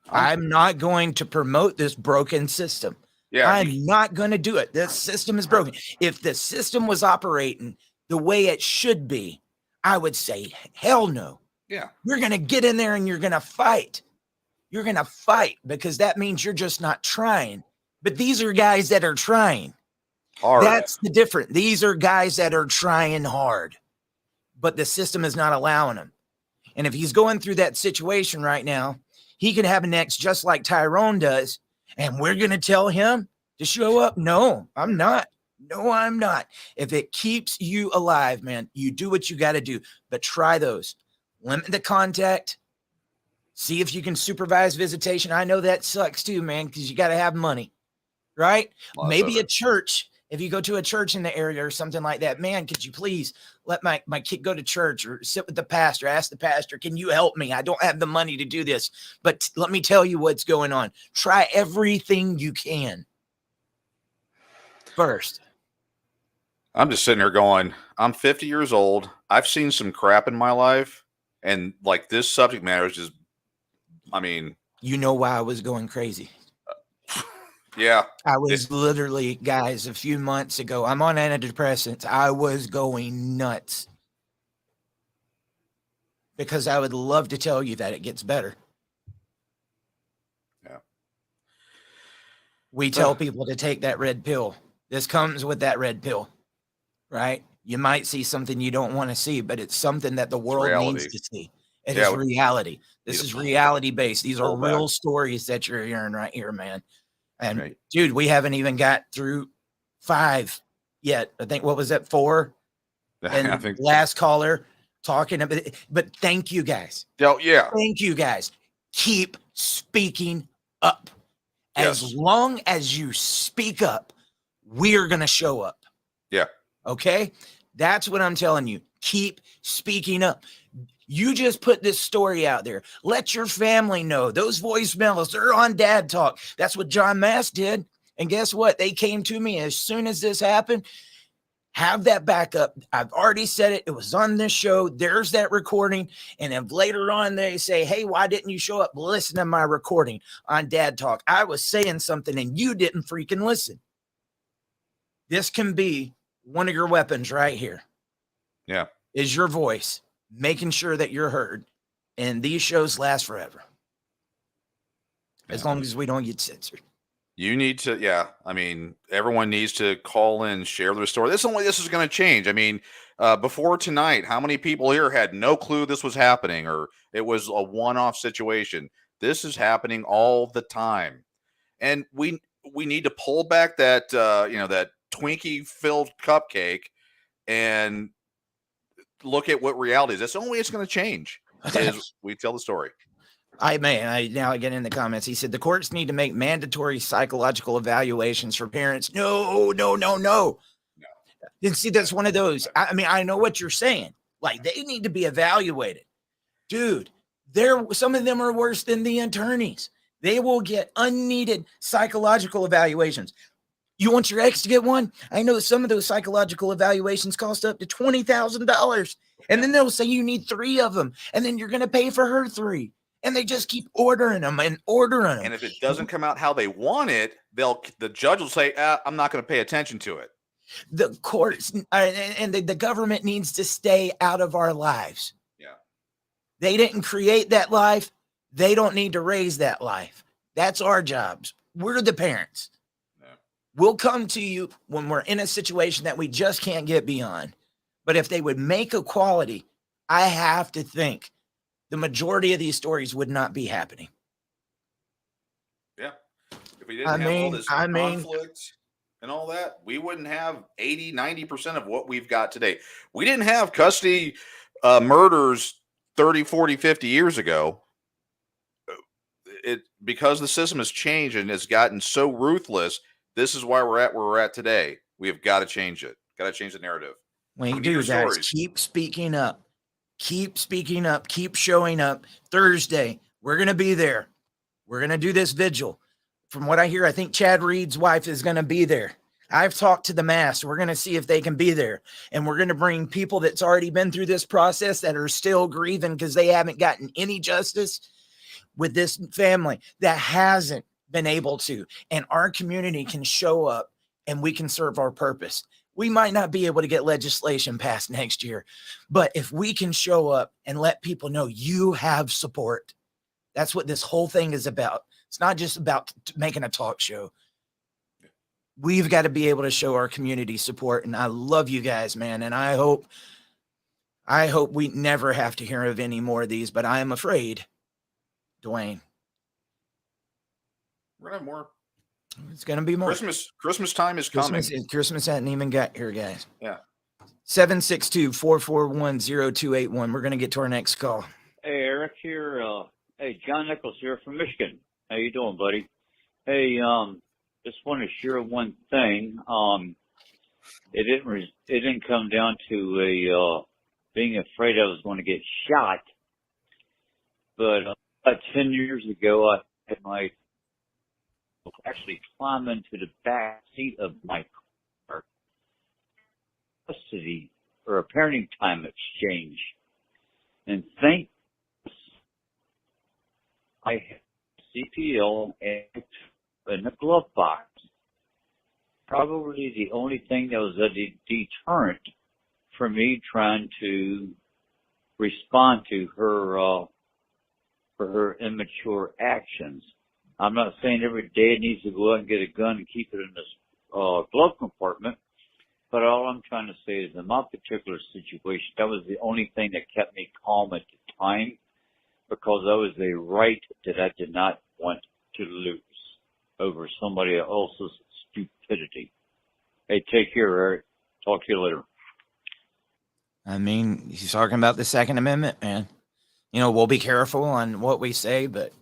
I'm not going to promote this broken system. Yeah. I'm not going to do it. This system is broken. If the system was operating the way it should be, I would say, hell no. Yeah. You're going to get in there and you're going to fight. You're going to fight because that means you're just not trying. But these are guys that are trying. Hard. That's the difference. These are guys that are trying hard, but the system is not allowing them. And if he's going through that situation right now, he could have a next just like Tyrone does. And we're going to tell him to show up. No, I'm not. No, I'm not. If it keeps you alive, man, you do what you got to do, but try those. Limit the contact. See if you can supervise visitation. I know that sucks too, man, because you got to have money, right? Maybe a church. If you go to a church in the area or something like that, man, could you please let my kid go to church or sit with the pastor, ask the pastor, can you help me? I don't have the money to do this, but let me tell you what's going on. Try everything you can first. I'm just sitting here going, I'm 50 years old. I've seen some crap in my life. And like this subject matter is just, I mean. You know why I was going crazy. Yeah. I was literally, guys, a few months ago, I'm on antidepressants. I was going nuts. Because I would love to tell you that it gets better. Yeah. We tell people to take that red pill. This comes with that red pill, right? You might see something you don't want to see, but it's something that the world needs to see. It is reality. This is reality based. These are real stories that you're hearing right here, man. And dude, we haven't even got through 5 yet. I think, what was that, 4? And I think last caller talking about it. But thank you guys. Oh, yeah. Thank you guys. Keep speaking up. As long as you speak up, we're going to show up. Yeah. Okay. That's what I'm telling you. Keep speaking up. You just put this story out there. Let your family know. Those voicemails, they're on Dad Talk. That's what John Mass did. And guess what? They came to me as soon as this happened. Have that backup. I've already said it. It was on this show. There's that recording. And if later on they say, hey, why didn't you show up? Listen to my recording on Dad Talk. I was saying something and you didn't freaking listen. This can be one of your weapons right here. Yeah. Is your voice. Making sure that you're heard, and these shows last forever. As long as we don't get censored. You need to, I mean, everyone needs to call in, share their story. This is going to change. I mean, before tonight, how many people here had no clue this was happening, or it was a one-off situation? This is happening all the time, and we need to pull back that that Twinkie-filled cupcake and look at what reality is. That's the only way it's going to change is we tell the story. Now I get in the comments. He said the courts need to make mandatory psychological evaluations for parents. No. And see, that's one of those. I mean, I know what you're saying. Like, they need to be evaluated. Dude, some of them are worse than the attorneys. They will get unneeded psychological evaluations. You want your ex to get one? I know some of those psychological evaluations cost up to $20,000. And then they'll say you need 3 of them. And then you're going to pay for her 3. And they just keep ordering them. And if it doesn't come out how they want it, the judge will say, I'm not going to pay attention to it. The courts and the government needs to stay out of our lives. Yeah. They didn't create that life. They don't need to raise that life. That's our jobs. We're the parents. Yeah. We'll come to you when we're in a situation that we just can't get beyond. But if they would make equality, I have to think the majority of these stories would not be happening. Yeah. If we didn't have all this conflict and all that, we wouldn't have 80, 90% of what we've got today. We didn't have custody murders 30, 40, 50 years ago. Because the system has changed and has gotten so ruthless, this is why we're at where we're at today. We have got to change it. Got to change the narrative. When you do, guys, keep speaking up. Keep speaking up. Keep showing up. Thursday, we're going to be there. We're going to do this vigil. From what I hear, I think Chad Reed's wife is going to be there. I've talked to the mass. We're going to see if they can be there. And we're going to bring people that's already been through this process that are still grieving because they haven't gotten any justice with this family that hasn't been able to. And our community can show up and we can serve our purpose. We might not be able to get legislation passed next year, but if we can show up and let people know you have support, that's what this whole thing is about. It's not just about making a talk show. We've got to be able to show our community support. And I love you guys, man. And I hope we never have to hear of any more of these, but I am afraid, Dwayne. We're going to have more. It's going to be more. Christmas time is coming. Christmas hasn't even got here, guys. Yeah. 762-441-0281. We're going to get to our next call. Hey, Eric here. Hey, John Nichols here from Michigan. How you doing, buddy? Hey, just want to share one thing. It didn't come down to being afraid I was going to get shot, but about 10 years ago, I had my actually climb into the back seat of my car, custody or a parenting time exchange, and thank I had CPL and in the glove box. Probably the only thing that was a deterrent for me trying to respond to her for her immature actions. I'm not saying every day it needs to go out and get a gun and keep it in this glove compartment, but all I'm trying to say is in my particular situation, that was the only thing that kept me calm at the time, because that was a right that I did not want to lose over somebody else's stupidity. Hey, take care, Eric. Talk to you later. I mean, he's talking about the Second Amendment, man. You know, we'll be careful on what we say, but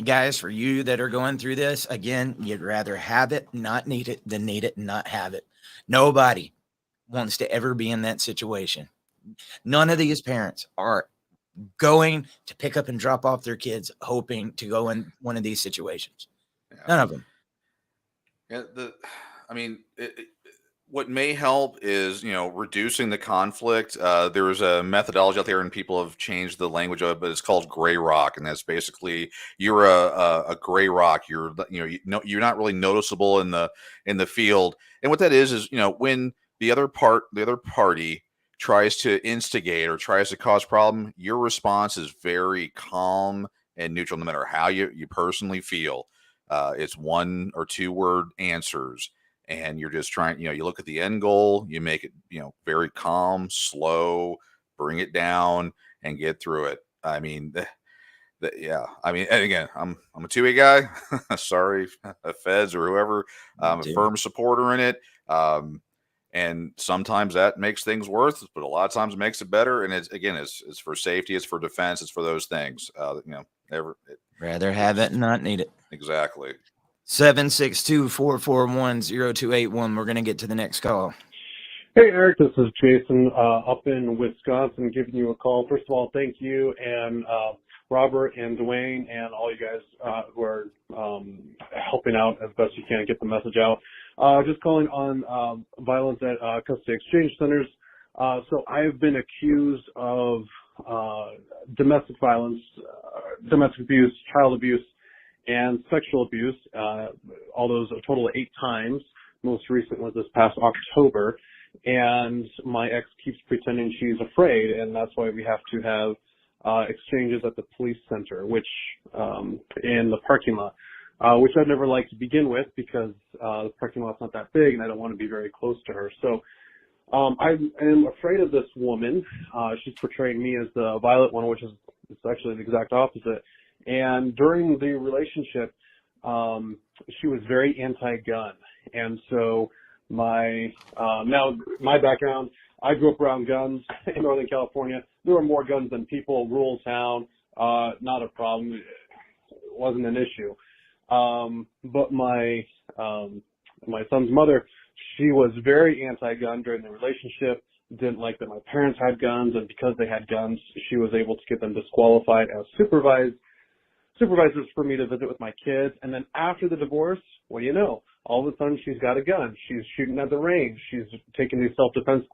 guys, for you that are going through this, again, you'd rather have it, not need it, than need it and not have it. Nobody wants to ever be in that situation. None of these parents are going to pick up and drop off their kids hoping to go in one of these situations. Yeah. None of them. Yeah, what may help is, reducing the conflict. There's a methodology out there and people have changed the language of it, but it's called gray rock. And that's basically you're a gray rock. You're not really noticeable in the field. And what that is, when the other party tries to instigate or tries to cause problem, your response is very calm and neutral, no matter how you personally feel. It's 1 or 2 word answers. And you're just trying, you look at the end goal, you make it, very calm, slow, bring it down and get through it. I mean, yeah. I mean, and again, I'm a 2A guy. Sorry, feds or whoever. I'm a firm supporter in it. And sometimes that makes things worse, but a lot of times it makes it better. And it's for safety, it's for defense, it's for those things. Rather have it and not need it. Exactly. 762-441-0281. We're going to get to the next call. Hey, Eric, this is Jason up in Wisconsin giving you a call. First of all, thank you, and Robert and Dwayne and all you guys who are helping out as best you can get the message out. Just calling on violence at custody exchange centers. So I've been accused of domestic violence, domestic abuse, child abuse, and sexual abuse, all those a total of 8 times. Most recent was this past October. And my ex keeps pretending she's afraid, and that's why we have to have exchanges at the police center, which in the parking lot, which I'd never liked to begin with because the parking lot's not that big, and I don't want to be very close to her. So I am afraid of this woman. She's portraying me as the violent one, which is it's actually the exact opposite. And during the relationship, she was very anti-gun, and so now my background, I grew up around guns in Northern California. There were more guns than people, rural town, not a problem. It wasn't an issue. But my son's mother, she was very anti-gun during the relationship, didn't like that my parents had guns, and because they had guns, she was able to get them disqualified as supervisors for me to visit with my kids. And then after the divorce, what do you know? All of a sudden, she's got a gun. She's shooting at the range. She's taking these self-defense,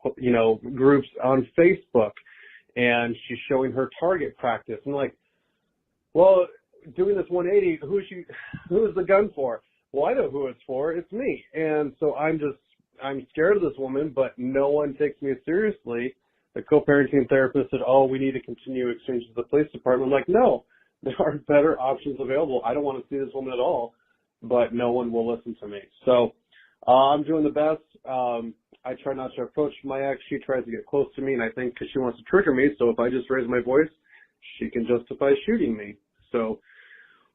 groups on Facebook, and she's showing her target practice. And like, well, doing this 180, who is the gun for? Well, I know who it's for. It's me. And so I'm scared of this woman, but no one takes me seriously. The co-parenting therapist said, "Oh, we need to continue exchanges with the police department." I'm like, no, there are better options available. I don't want to see this woman at all. But no one will listen to me. So I'm doing the best. I try not to approach my ex. She tries to get close to me, and I think because she wants to trigger me. So if I just raise my voice, she can justify shooting me. So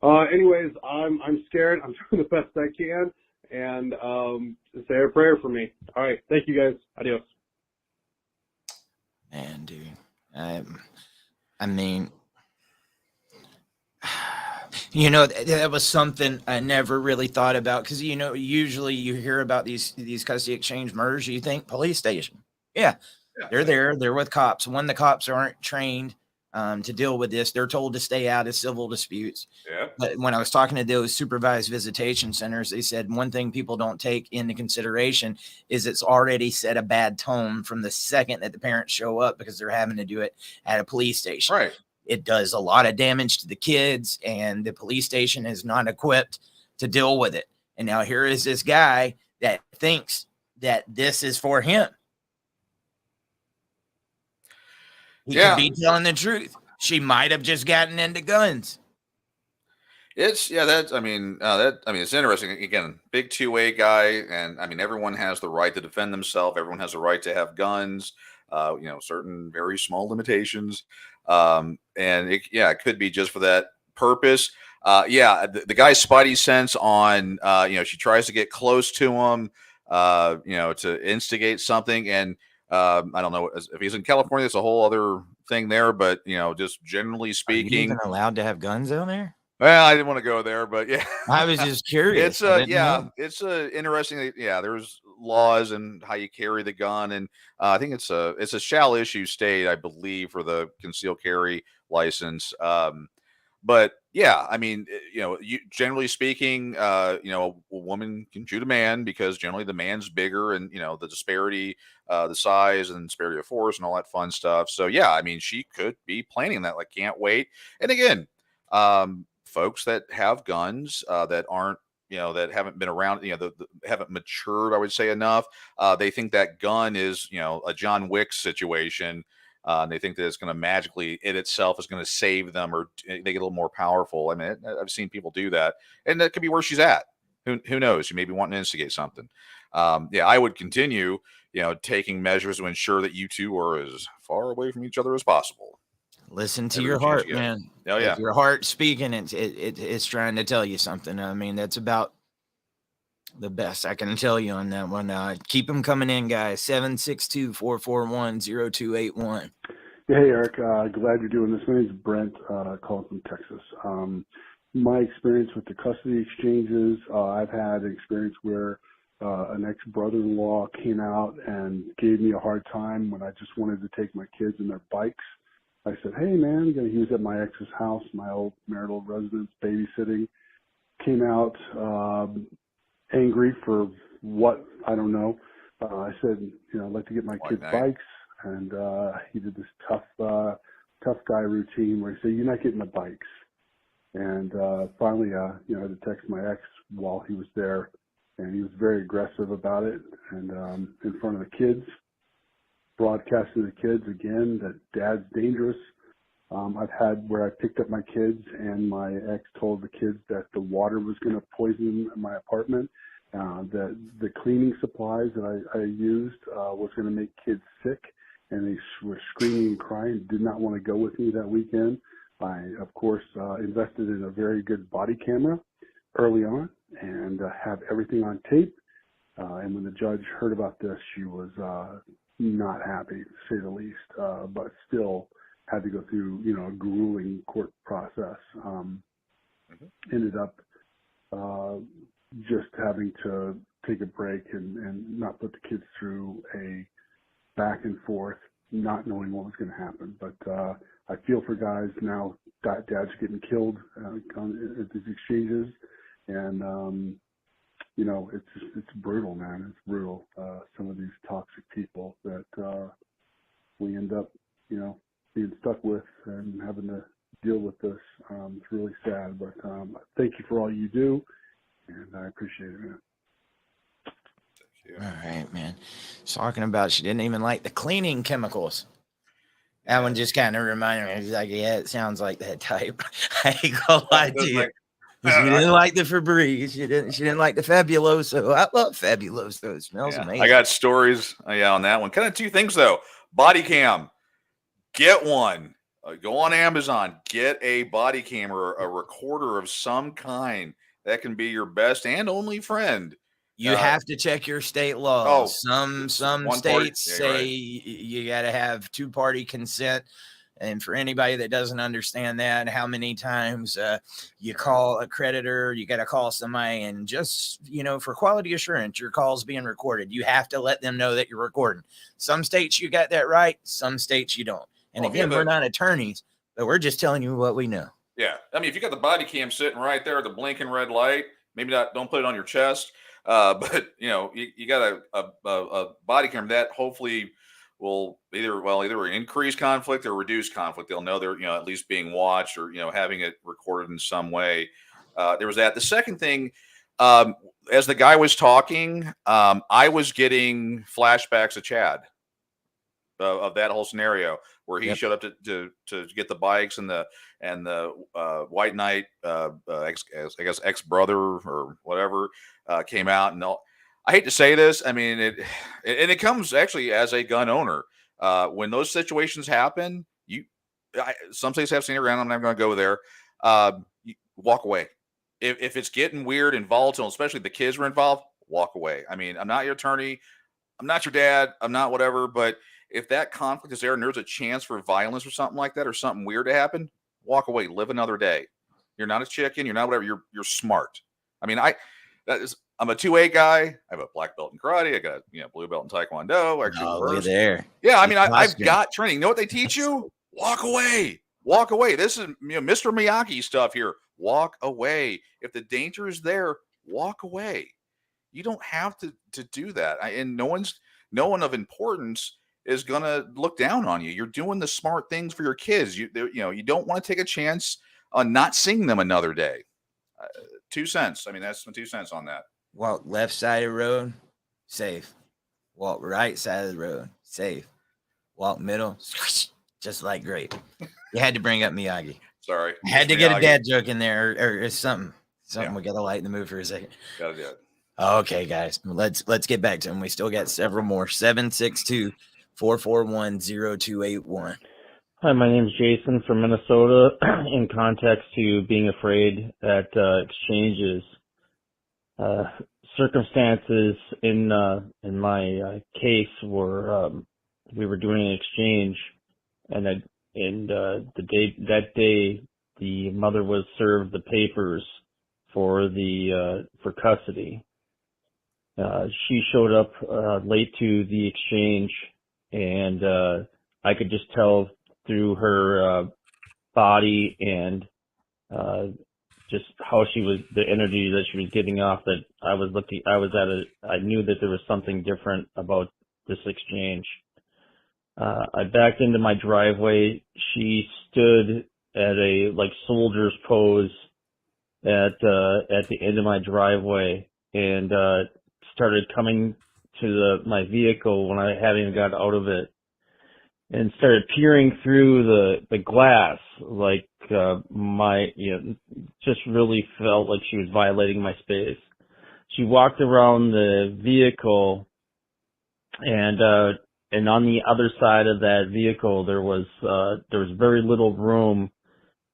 anyways, I'm scared. I'm doing the best I can. And say a prayer for me. All right. Thank you, guys. Adios. Man, dude. I mean... that was something I never really thought about because, usually you hear about these custody exchange murders, you think police station. Yeah, they're there. They're with cops. When the cops aren't trained to deal with this, they're told to stay out of civil disputes. Yeah. But when I was talking to those supervised visitation centers, they said one thing people don't take into consideration is it's already set a bad tone from the second that the parents show up because they're having to do it at a police station. Right. It does a lot of damage to the kids, and the police station is not equipped to deal with it. And now here is this guy that thinks that this is for him. He could be telling the truth. She might have just gotten into guns. It's interesting. Again, big two-way guy, and I mean, everyone has the right to defend themselves. Everyone has the right to have guns. Certain very small limitations. And it could be just for that purpose. The guy's spidey sense on, she tries to get close to him, to instigate something. And I don't know if he's in California, it's a whole other thing there. But, just generally speaking, are you even allowed to have guns down there? Well, I didn't want to go there, but yeah, I was just curious. It's interesting. Yeah, there's laws and how you carry the gun, and I think it's a shall issue state, I believe, for the concealed carry license. But yeah, I mean, generally speaking, a woman can shoot a man because generally the man's bigger, and the disparity, the size and disparity of force and all that fun stuff. So yeah, I mean, she could be planning that. Like, can't wait. And again, folks that have guns that aren't, that haven't been around, haven't matured, I would say, enough. They think that gun is, a John Wick situation. And they think that it's going to magically, it itself is going to save them or make it a little more powerful. I mean, I've seen people do that, and that could be where she's at. Who knows? You may be wanting to instigate something. I would continue, taking measures to ensure that you two are as far away from each other as possible. Listen to your heart, man. Oh yeah, if your heart speaking, it's trying to tell you something. I mean, that's about the best I can tell you on that one. Keep them coming in, guys. 762-441-0281. Yeah, hey, Eric. Glad you're doing this. My name's Brent, calling from Texas. My experience with the custody exchanges, I've had an experience where an ex-brother-in-law came out and gave me a hard time when I just wanted to take my kids and their bikes. I said, hey, man, he was at my ex's house, my old marital residence, babysitting. Came out angry for what, I don't know. I said, I'd like to get my kids' bikes. And he did this tough guy routine where he said, you're not getting the bikes. And finally, I had to text my ex while he was there, and he was very aggressive about it. And in front of the kids, broadcasting to the kids again that dad's dangerous. I've had where I picked up my kids and my ex told the kids that the water was going to poison my apartment, that the cleaning supplies that I used was going to make kids sick, and they were screaming and crying, did not want to go with me that weekend. I, of course, invested in a very good body camera early on and have everything on tape. And when the judge heard about this, she was not happy, to say the least, but still had to go through, a grueling court process. Ended up just having to take a break and not put the kids through a back and forth, not knowing what was going to happen. But I feel for guys now. Dad's getting killed at these exchanges, and it's brutal, man. It's brutal. Some of these toxic people that we end up, being stuck with and having to deal with this. It's really sad, but thank you for all you do, and I appreciate it, man. All right, man. Talking about she didn't even like the cleaning chemicals. That one just kind of reminded me. He's like, yeah, it sounds like that type. I ain't gonna lie to you. She didn't like the Febreze. She didn't like the Fabuloso. I love Fabuloso. It smells amazing. I got stories on that one. Kind of two things though. Body cam. Get one. Go on Amazon. Get a body cam or a recorder of some kind. That can be your best and only friend. You have to check your state laws. Some states say you got to have two-party consent. And for anybody that doesn't understand that, how many times you call a creditor, you got to call somebody, and just, for quality assurance, your call's being recorded. You have to let them know that you're recording. Some states you got that right. Some states you don't. And again, we're not attorneys, but we're just telling you what we know. Yeah. I mean, if you got the body cam sitting right there, the blinking red light, maybe don't put it on your chest. But you got a body camera that hopefully will either increase conflict or reduce conflict. They'll know they're, at least being watched or, having it recorded in some way. There was that. The second thing, as the guy was talking, I was getting flashbacks of Chad, of that whole scenario where he showed up to get the bikes and the White Knight, ex brother or whatever, came out, and I hate to say this. I mean, it comes actually as a gun owner. When those situations happen, some states have seen it around. I'm not going to go there. You walk away. If it's getting weird and volatile, especially the kids were involved, walk away. I mean, I'm not your attorney. I'm not your dad. I'm not whatever. But if that conflict is there and there's a chance for violence or something like that, or something weird to happen, walk away. Live another day. You're not a chicken. You're not whatever. You're smart. I mean, I'm a 2A guy. I have a black belt in karate. I got blue belt in taekwondo. Look there. Yeah, I mean, I've got training. You know what they teach you? Walk away. Walk away. This is Mr. Miyagi stuff here. Walk away. If the danger is there, walk away. You don't have to do that. And no one of importance is gonna look down on you. You're doing the smart things for your kids. You don't want to take a chance on not seeing them another day. 2 cents. I mean, that's my 2 cents on that. Walk left side of the road, safe. Walk right side of the road, safe. Walk middle, just like grape. You had to bring up Miyagi. Sorry. I had to get a dad joke in there or something. We got to lighten the mood for a second. Gotta do it. Okay, guys, let's get back to them. We still got several more. 762-441-0281. Hi, my name is Jason from Minnesota. In context to being afraid at exchanges, circumstances in my case were we were doing an exchange, that day, the mother was served the papers for custody. She showed up late to the exchange, and I could just tell through her body and just how she was, the energy that she was giving off, that I knew that there was something different about this exchange. I backed into my driveway. She stood at a soldier's pose at the end of my driveway and started coming to my vehicle when I hadn't even got out of it, and started peering through the glass, just really felt like she was violating my space. She walked around the vehicle, and on the other side of that vehicle there was very little room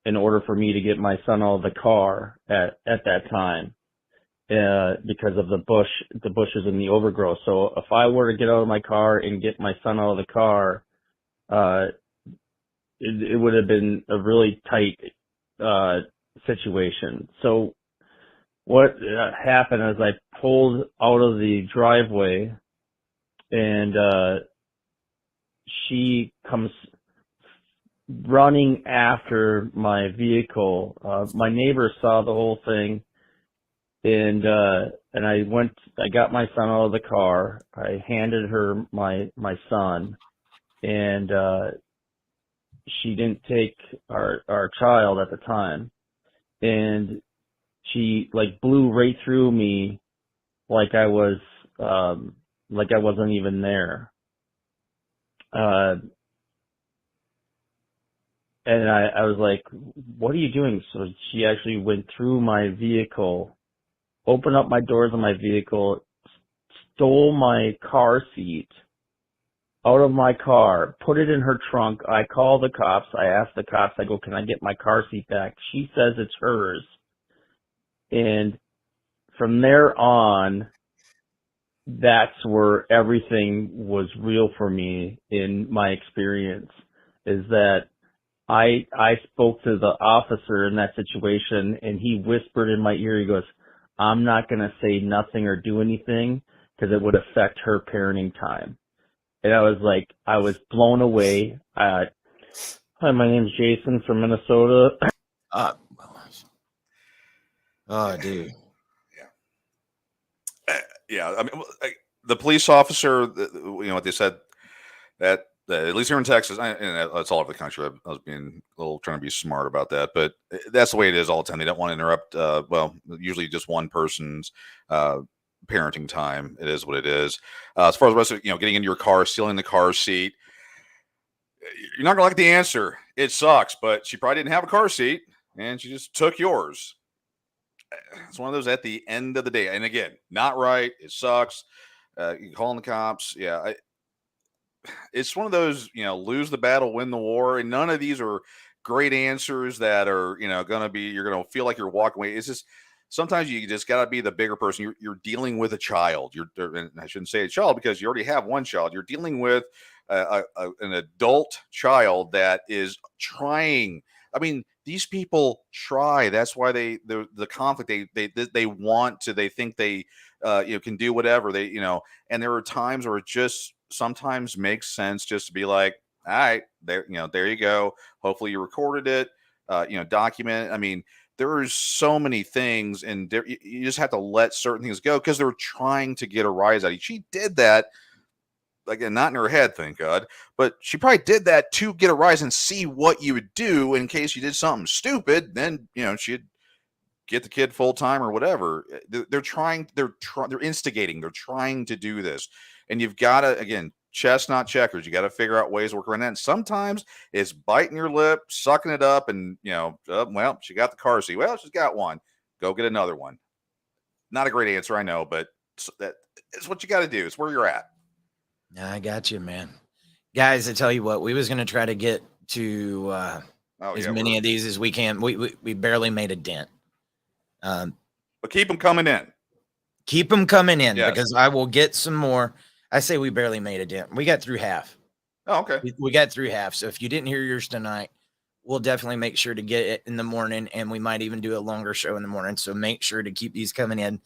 in order for me to get my son out of the car at that time, because of the bushes and the overgrowth. So if I were to get out of my car and get my son out of the car, it would have been a really tight situation. So what happened is I pulled out of the driveway, and she comes running after my vehicle. My neighbor saw the whole thing, and I got my son out of the car. I handed her my son, and she didn't take our child at the time, and she blew right through me like I wasn't even there. And I was like, what are you doing? So she actually went through my vehicle, opened up my doors of my vehicle, stole my car seat out of my car, put it in her trunk. I called the cops. I asked the cops, I go, can I get my car seat back? She says it's hers. And from there on, that's where everything was real for me in my experience, is that I spoke to the officer in that situation, and he whispered in my ear, he goes, I'm not going to say nothing or do anything because it would affect her parenting time. And I was blown away. Hi, my name's Jason from Minnesota. Oh, dude. Yeah. I mean, the police officer, what they said, that at least here in Texas, and that's all over the country. I was being trying to be smart about that, but that's the way it is all the time. They don't want to interrupt, usually just one person's parenting time. It is what it is. As far as the rest of, getting into your car, stealing the car seat, you're not gonna like the answer. It sucks, but she probably didn't have a car seat, and she just took yours. It's one of those at the end of the day. And again, not right. It sucks. You calling the cops. Yeah. It's one of those, lose the battle, win the war. And none of these are great answers that are, you're going to feel like you're walking away. It's just, sometimes you just got to be the bigger person. You're dealing with a child. And I shouldn't say a child because you already have one child. You're dealing with an adult child that is trying. I mean, these people try. That's why the conflict, they want to, they think they, can do whatever and there are times where it just sometimes makes sense just to be like, all right, there you go. Hopefully you recorded it, document it. I mean, there's so many things, and you just have to let certain things go because they're trying to get a rise out of you. She did that, again, not in her head, thank God, but she probably did that to get a rise and see what you would do in case you did something stupid. Then, she'd get the kid full time or whatever. They're instigating, they're trying to do this. And you've got to, again, chess, not checkers. You got to figure out ways to work around that. And sometimes it's biting your lip, sucking it up, and, well, she got the car seat. Well, she's got one. Go get another one. Not a great answer, I know, but that is what you got to do. It's where you're at. I got you, man. Guys, I tell you what, we was going to try to get to as many of these as we can. We barely made a dent. But keep them coming in. Keep them coming in, yes, because I will get some more. I say we barely made a dent. We got through half. Oh, okay. We got through half. So if you didn't hear yours tonight, we'll definitely make sure to get it in the morning, and we might even do a longer show in the morning. So make sure to keep these coming in.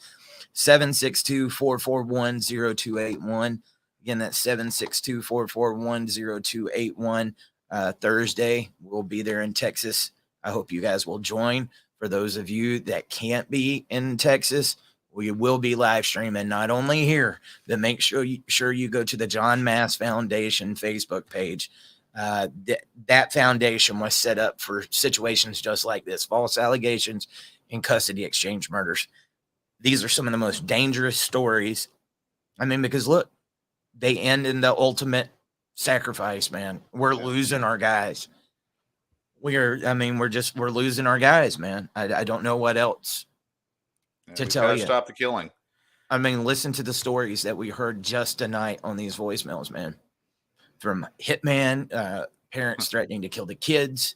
762-441-0281. Again, that's 762-441-0281. Thursday, we'll be there in Texas. I hope you guys will join. For those of you that can't be in Texas, we will be live streaming not only here, but make sure you go to the John Mass Foundation Facebook page. That foundation was set up for situations just like this, false allegations and custody exchange murders. These are some of the most dangerous stories. I mean, because look, they end in the ultimate sacrifice, man. We're losing our guys. We're losing our guys, man. I don't know what else to tell you. Stop the killing. I mean, listen to the stories that we heard just tonight on these voicemails, man. From hitman, parents threatening to kill the kids.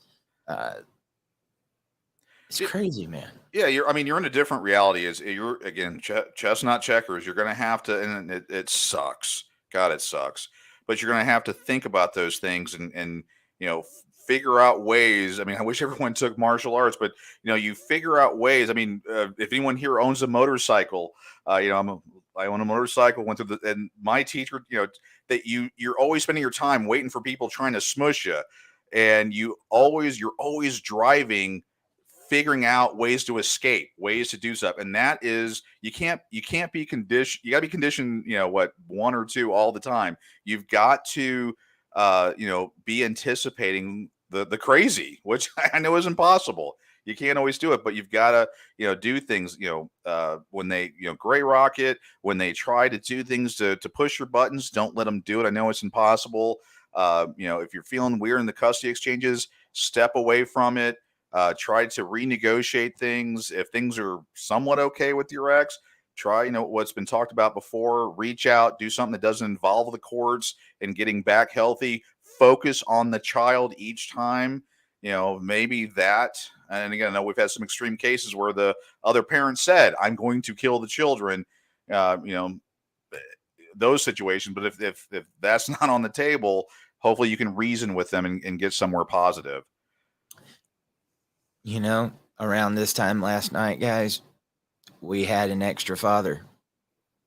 It's crazy, man. Yeah, you're in a different reality. You're again, chestnut checkers. You're going to have to, and it sucks. God, it sucks. But you're going to have to think about those things and figure out ways. I mean, I wish everyone took martial arts, but you figure out ways. I mean, if anyone here owns a motorcycle, I own a motorcycle. Went through and my teacher, that you're always spending your time waiting for people trying to smush you, and you're always driving, figuring out ways to escape, ways to do stuff, and that is you can't be conditioned. You got to be conditioned. One or two all the time. You've got to be anticipating the crazy, which I know is impossible. You can't always do it, but you've got to, do things, when they, Gray Rocket, when they try to do things to push your buttons, don't let them do it. I know it's impossible. If you're feeling weird in the custody exchanges, step away from it. Try to renegotiate things. If things are somewhat okay with your ex, try, what's been talked about before, reach out, do something that doesn't involve the courts and getting back healthy. Focus on the child each time, maybe that. And again, I know we've had some extreme cases where the other parent said, I'm going to kill the children, those situations. But if that's not on the table, hopefully you can reason with them and get somewhere positive. Around this time last night, guys, we had an extra father.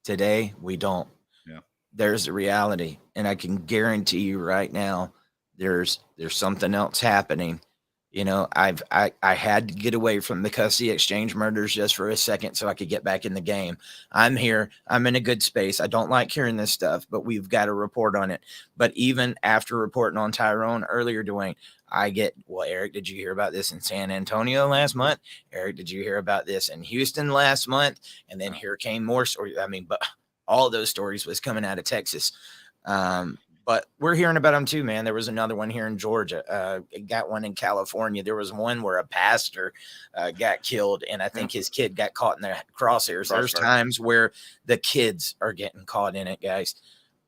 Today, we don't. Yeah. There's the reality. And I can guarantee you right now, there's something else happening. I had to get away from the custody exchange murders just for a second so I could get back in the game. I'm here. I'm in a good space. I don't like hearing this stuff, but we've got to report on it. But even after reporting on Tyrone earlier, Dwayne, Eric, did you hear about this in San Antonio last month? Eric, did you hear about this in Houston last month? And then here came more stories. But all of those stories was coming out of Texas. But we're hearing about them too, man. There was another one here in Georgia. Got one in California. There was one where a pastor got killed, and I think his kid got caught in the crosshairs. There's times where the kids are getting caught in it, guys.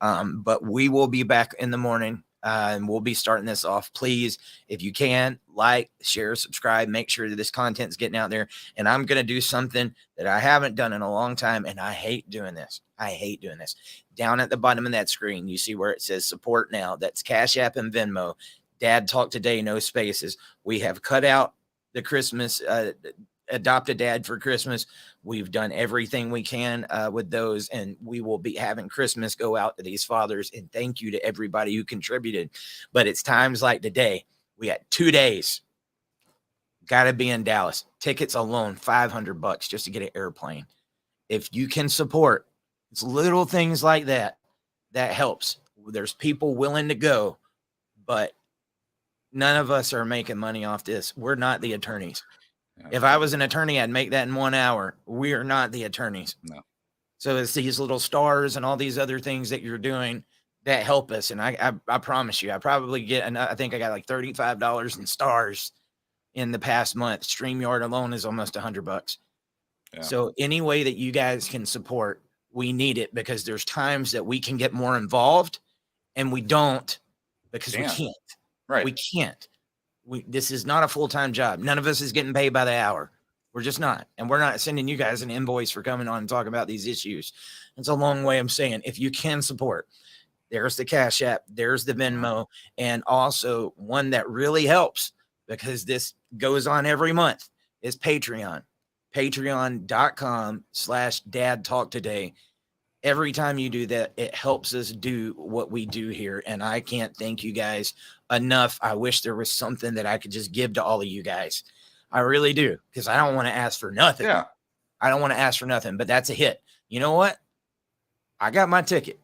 But we will be back in the morning, and we'll be starting this off. Please, if you can, like, share, subscribe, make sure that this content's getting out there. And I'm going to do something that I haven't done in a long time, and I hate doing this. Down at the bottom of that screen, you see where it says support now. That's Cash App and Venmo. Dad Talk Today, no spaces. We have cut out the Christmas, adopt a dad for Christmas. We've done everything we can with those, and we will be having Christmas go out to these fathers. And thank you to everybody who contributed. But it's times like today. We had 2 days. Got to be in Dallas. Tickets alone, $500 just to get an airplane. If you can support, it's little things like that helps. There's people willing to go, but none of us are making money off this. We're not the attorneys. If I was an attorney, I'd make that in 1 hour. We are not the attorneys. No. So it's these little stars and all these other things that you're doing that help us. And I promise you, I probably I think I got like $35 in stars in the past month. StreamYard alone is almost $100. Yeah. So any way that you guys can support, we need it, because there's times that we can get more involved and we don't, because we can't. Right. We can't. This is not a full-time job. None of us is getting paid by the hour. We're just not. And we're not sending you guys an invoice for coming on and talking about these issues. It's a long way of saying, if you can support, There's the Cash App. There's the Venmo. And also one that really helps, because this goes on every month, is Patreon. Patreon.com/Dad Talk Today. Every time you do that, it helps us do what we do here. And I can't thank you guys enough. I wish there was something that I could just give to all of you guys. I really do, because I don't want to ask for nothing. Yeah. I don't want to ask for nothing, but that's a hit. You know what? I got my ticket.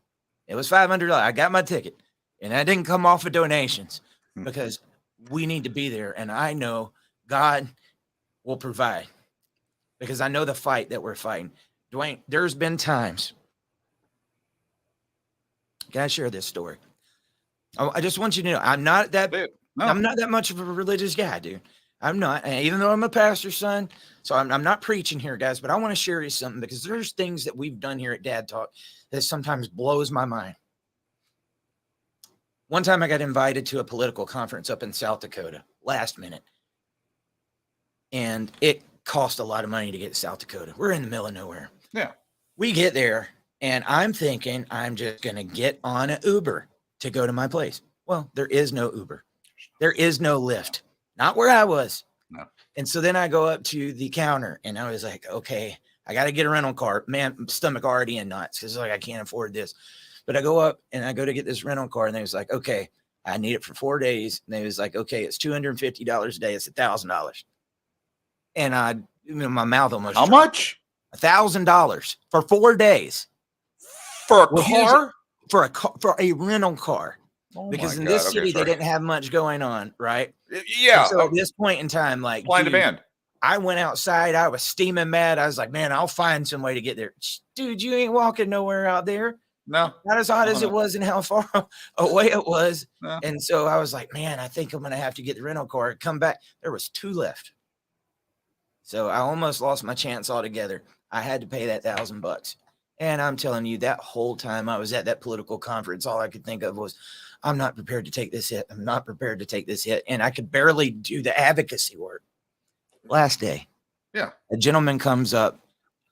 It was $500. I got my ticket, and that didn't come off of donations, because we need to be there. And I know God will provide, because I know the fight that we're fighting. Dwayne, there's been times. Can I share this story? I just want you to know, I'm not that much of a religious guy, dude. I'm not, and even though I'm a pastor's son, so I'm not preaching here, guys, but I want to share you something, because there's things that we've done here at Dad Talk that sometimes blows my mind. One time I got invited to a political conference up in South Dakota, last minute. And it cost a lot of money to get to South Dakota. We're in the middle of nowhere. Yeah. We get there, and I'm thinking I'm just going to get on an Uber to go to my place. Well, there is no Uber. There is no Lyft. Not where I was. No. And so then I go up to the counter, and I was like, okay, I got to get a rental car. Man, stomach already in knots, because like I can't afford this. But I go up and I go to get this rental car, and they was like, okay, I need it for 4 days. And they was like, okay, it's $250 a day. It's $1,000. And my mouth almost How dropped. much? $1,000 for 4 days For a car? car? For a rental car. Oh Because my in God. this Okay, city, they sorry. didn't have much going on, right? Yeah. And so at this point in time, like, Supply and dude, demand. I went outside. I was steaming mad. I was like, man, I'll find some way to get there. Dude, you ain't walking nowhere out there. No. Not as hot as it was and how far away it was. No. And so I was like, man, I think I'm going to have to get the rental car. Come back. There was 2 left. So I almost lost my chance altogether. I had to pay that $1,000. And I'm telling you, that whole time I was at that political conference, all I could think of was, I'm not prepared to take this hit. I'm not prepared to take this hit. And I could barely do the advocacy work. Last day, Yeah. a gentleman comes up,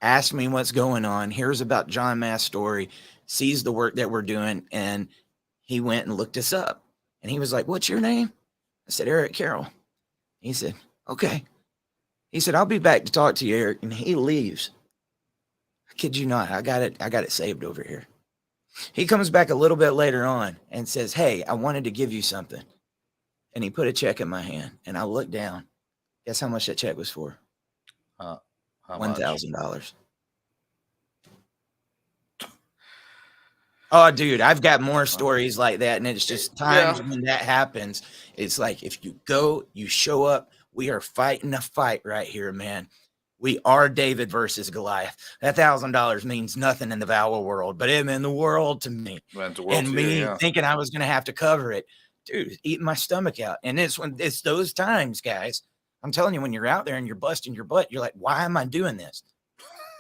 asks me what's going on, hears about John Mass' story, sees the work that we're doing, and he went and looked us up. And he was like, what's your name? I said, Eric Carroll. He said, okay. He said, I'll be back to talk to you, Eric. And he leaves. I kid you not. I got it saved over here. He comes back a little bit later on and says, hey, I wanted to give you something. And he put a check in my hand, and I looked down. Guess how much that check was for? How much? $1,000. Oh, dude, I've got more stories like that. And it's just times when that happens. It's like, if you go, you show up, we are fighting a fight right here, man. We are David versus Goliath. That $1,000 means nothing in the Valor world, but it meant the world to me. Meant the world And to me you, yeah. thinking I was going to have to cover it. Dude, it's eating my stomach out. And it's those times, guys. I'm telling you, when you're out there and you're busting your butt, you're like, why am I doing this?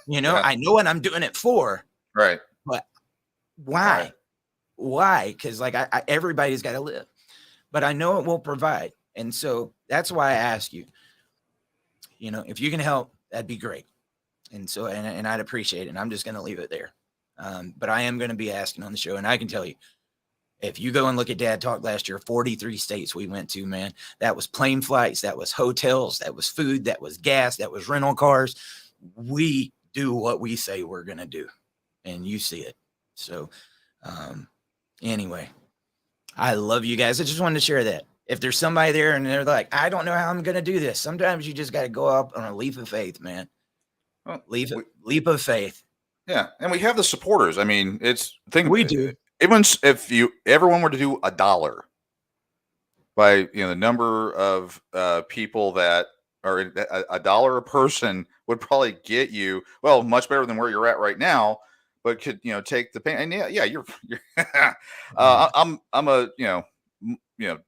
You know, Yeah. I know what I'm doing it for, Right. but why? Right. Why? Because like everybody's got to live, but I know it will provide. And so that's why I ask you, you know, if you can help, that'd be great. And so, and I'd appreciate it. And I'm just going to leave it there. But I am going to be asking on the show. And I can tell you, if you go and look at Dad Talk last year, 43 states we went to, man, that was plane flights, that was hotels, that was food, that was gas, that was rental cars. We do what we say we're going to do, and you see it. So anyway, I love you guys. I just wanted to share that. If there's somebody there and they're like, I don't know how I'm going to do this. Sometimes you just got to go up on a leap of faith, man. Well, leap of faith. Yeah. And we have the supporters. I mean, We do. If everyone were to do $1 by, the number of people that are $1 a person would probably get you, well, much better than where you're at right now, but could, take the pain. And yeah, you're I'm a,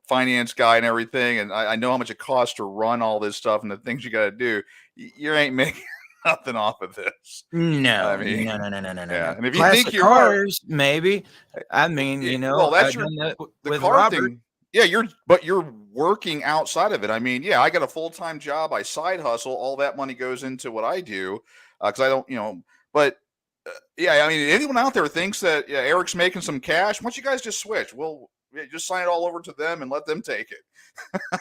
finance guy and everything. And I know how much it costs to run all this stuff and the things you got to do. You ain't making nothing off of this. No, I mean, no. Yeah. And if you Classic think you're cars, maybe. I mean, well, that's I've done that the with car Robert. thing. Yeah, you're working outside of it. I mean, yeah, I got a full-time job. I side hustle. All that money goes into what I do because I don't, but Yeah, I mean, anyone out there thinks that Eric's making some cash? Why don't you guys just switch? We'll just sign it all over to them and let them take it.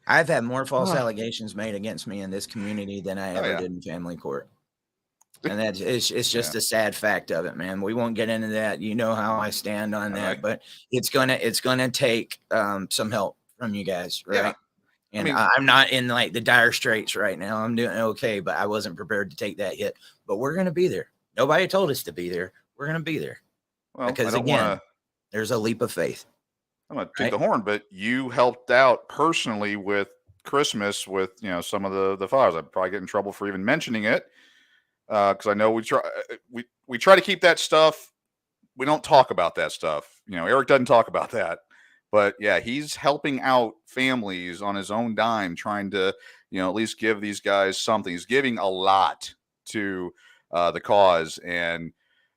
I've had more false allegations made against me in this community than I ever yeah. did in family court. And that's it's just a sad fact of it, man. We won't get into that. You know how I stand on that, right. but it's gonna take some help from you guys, right? Yeah. And I mean, I'm not in like the dire straits right now. I'm doing okay, but I wasn't prepared to take that hit. But we're gonna be there. Nobody told us to be there. We're gonna be there. well, Because I don't again, want to. there's a leap of faith. I'm gonna take the horn, but you helped out personally with Christmas with some of the fathers. I'd probably get in trouble for even mentioning it because I know we try to keep that stuff. We don't talk about that stuff. Eric doesn't talk about that, but yeah, he's helping out families on his own dime, trying to at least give these guys something. He's giving a lot to the cause, and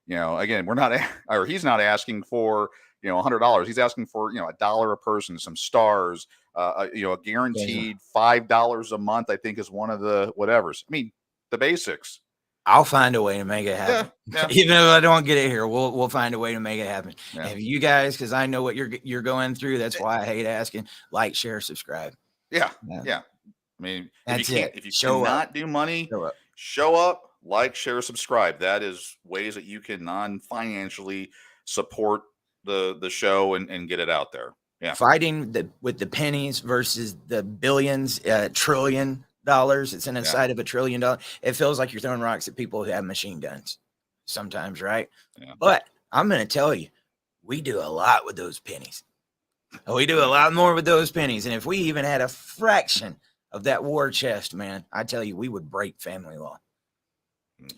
again, we're not, or he's not asking for $100. He's asking for $1 a person, some stars, a guaranteed $5 a month. I think is one of the whatevers. I mean, the basics. I'll find a way to make it happen. Yeah. Even if I don't get it here, we'll find a way to make it happen. Yeah. And if you guys, because I know what you're going through, that's why I hate asking. Like, share, subscribe. Yeah. I mean, That's if you Show cannot up. do money, Show up. like, share, subscribe. That is ways that you can non-financially support the show and get it out there. Yeah. Fighting with the pennies versus the billions, $1 trillion. It's inside of $1 trillion. It feels like you're throwing rocks at people who have machine guns sometimes, right? Yeah. But I'm going to tell you, we do a lot with those pennies. We do a lot more with those pennies. And if we even had a fraction of that war chest, man, I tell you, we would break family law.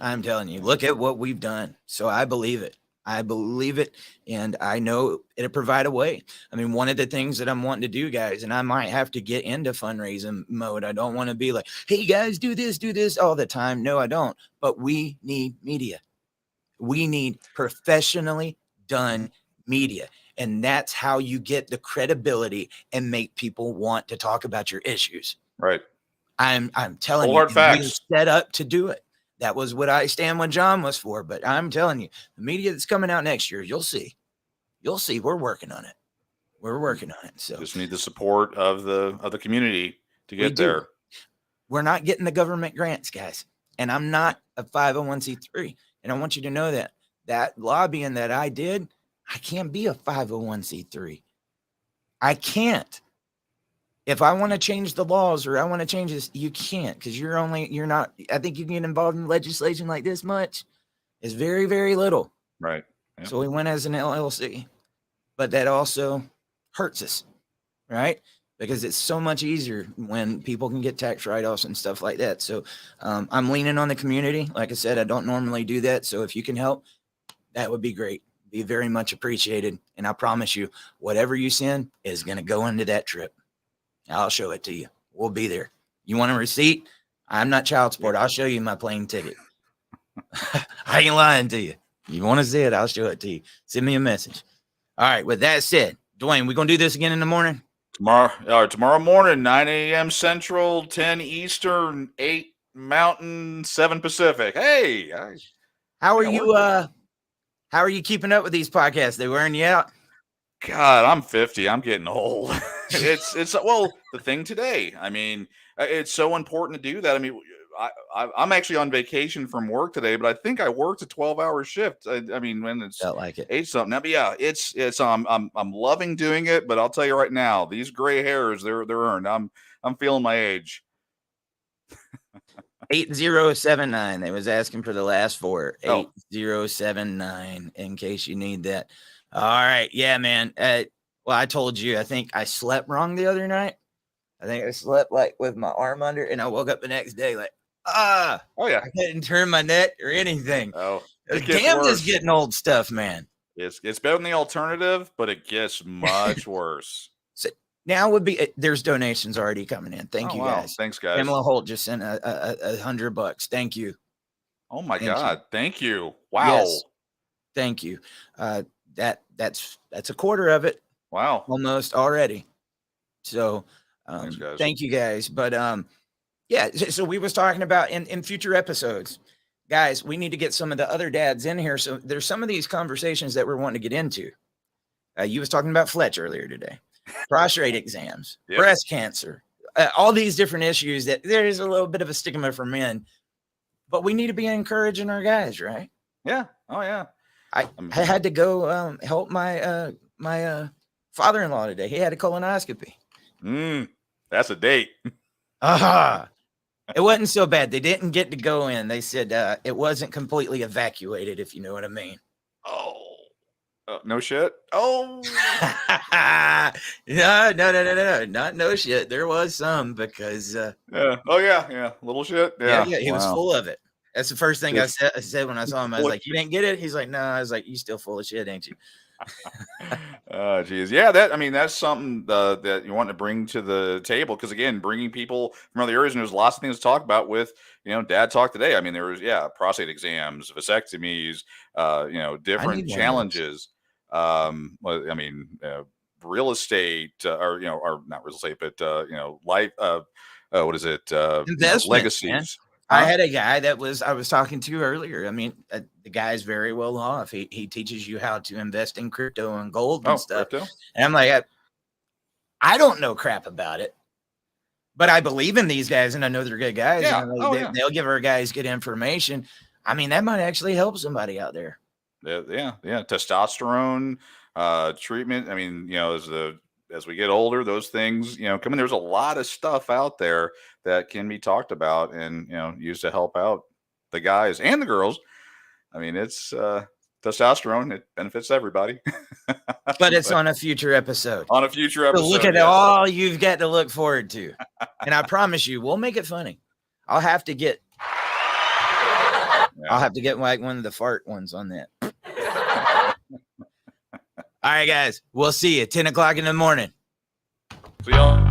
I'm telling you, look at what we've done. So I believe it. I believe it, and I know it'll provide a way. I mean, one of the things that I'm wanting to do, guys, and I might have to get into fundraising mode. I don't want to be like, hey, guys, do this all the time. No, I don't. But we need media. We need professionally done media. And that's how you get the credibility and make people want to talk about your issues. Right. I'm telling Cold you, hard facts. we're set up to do it. That was what I Stand With John was for. But I'm telling you, the media that's coming out next year, you'll see. We're working on it. We're working on it. So Just need the support of the community to get there. We're not getting the government grants, guys. And I'm not a 501c3. And I want you to know that lobbying that I did, I can't be a 501c3. I can't. If I want to change the laws or I want to change this, you can't, because you're not, I think you can get involved in legislation like this much. It's very, very little. Right. Yeah. So we went as an LLC, but that also hurts us, right? Because it's so much easier when people can get tax write-offs and stuff like that. So I'm leaning on the community. Like I said, I don't normally do that. So if you can help, that would be great. Be very much appreciated. And I promise you, whatever you send is going to go into that trip. I'll show it to you. We'll be there. You want a receipt? I'm not child support. I'll show you my plane ticket. I ain't lying to you. You want to see it? I'll show it to you. Send me a message. All right. With that said, Dwayne, we going to do this again in the morning? Tomorrow morning, 9 a.m. Central, 10 Eastern, 8 Mountain, 7 Pacific. Hey. How are you keeping up with these podcasts? They wearing you out? God, I'm 50. I'm getting old. It's the thing today. I mean, it's so important to do that. I mean, I'm actually on vacation from work today, but I think I worked a 12-hour shift. I mean, when it's felt like it 8 something. Now, but yeah, it's I'm loving doing it, but I'll tell you right now, these gray hairs, they're earned. I'm feeling my age. 8079. They was asking for the last 4. 8079 in case you need that. All right. Yeah, man. Well, I told you, I think I slept wrong the other night. I think I slept like with my arm under, and I woke up the next day like, oh yeah, I couldn't turn my neck or anything. Oh, damn, this getting old stuff, man. It's better than the alternative, but it gets much worse. So now would be there's donations already coming in. Thank you guys. Thanks, guys. Pamela Holt just sent $100. Thank you. Oh my God. Thank you. Wow. Yes. Thank you. That's a quarter of it. Wow. Almost already. So thanks, guys. Thank you guys. But yeah, so we was talking about in future episodes, guys, we need to get some of the other dads in here. So there's some of these conversations that we're wanting to get into. You was talking about Fletch earlier today, prostate exams, Yep. breast cancer, all these different issues that there is a little bit of a stigma for men, but we need to be encouraging our guys, right? Yeah. Oh yeah. I had to go help my my father-in-law today. He had a colonoscopy. That's a date. It wasn't so bad. They didn't get to go in. They said it wasn't completely evacuated, if you know what I mean. Oh, no shit. Oh, no, not no shit. There was some because yeah. Oh yeah. Little shit. Yeah. he was Wow. full of it. That's the first thing I Yes. said when I saw him. I was like, "You didn't get it?" He's like, "No." I was like, "You still full of shit, ain't you?" Oh, geez. Yeah, that's something that you want to bring to the table. Because again, bringing people from other areas, and there's lots of things to talk about with, Dad Talk Today. I mean, there was, prostate exams, vasectomies, different need one of those. challenges. Real estate, or not real estate, but, life, what is it? Investments, man. Legacies. I had a guy I was talking to earlier. I mean, the guy's very well off. He teaches you how to invest in crypto and gold and stuff. Crypto? And I'm like, I don't know crap about it, but I believe in these guys and I know they're good guys. Yeah. And they'll give our guys good information. I mean, that might actually help somebody out there. Yeah. Testosterone treatment. I mean, as we get older, those things, come in. There's a lot of stuff out there that can be talked about and, used to help out the guys and the girls. I mean, it's testosterone. It benefits everybody. But it's on a future episode. On a future So episode. look at yes. all you've got to look forward to. And I promise you, we'll make it funny. I'll have to get like one of the fart ones on that. All right, guys. We'll see you 10 o'clock in the morning. See y'all.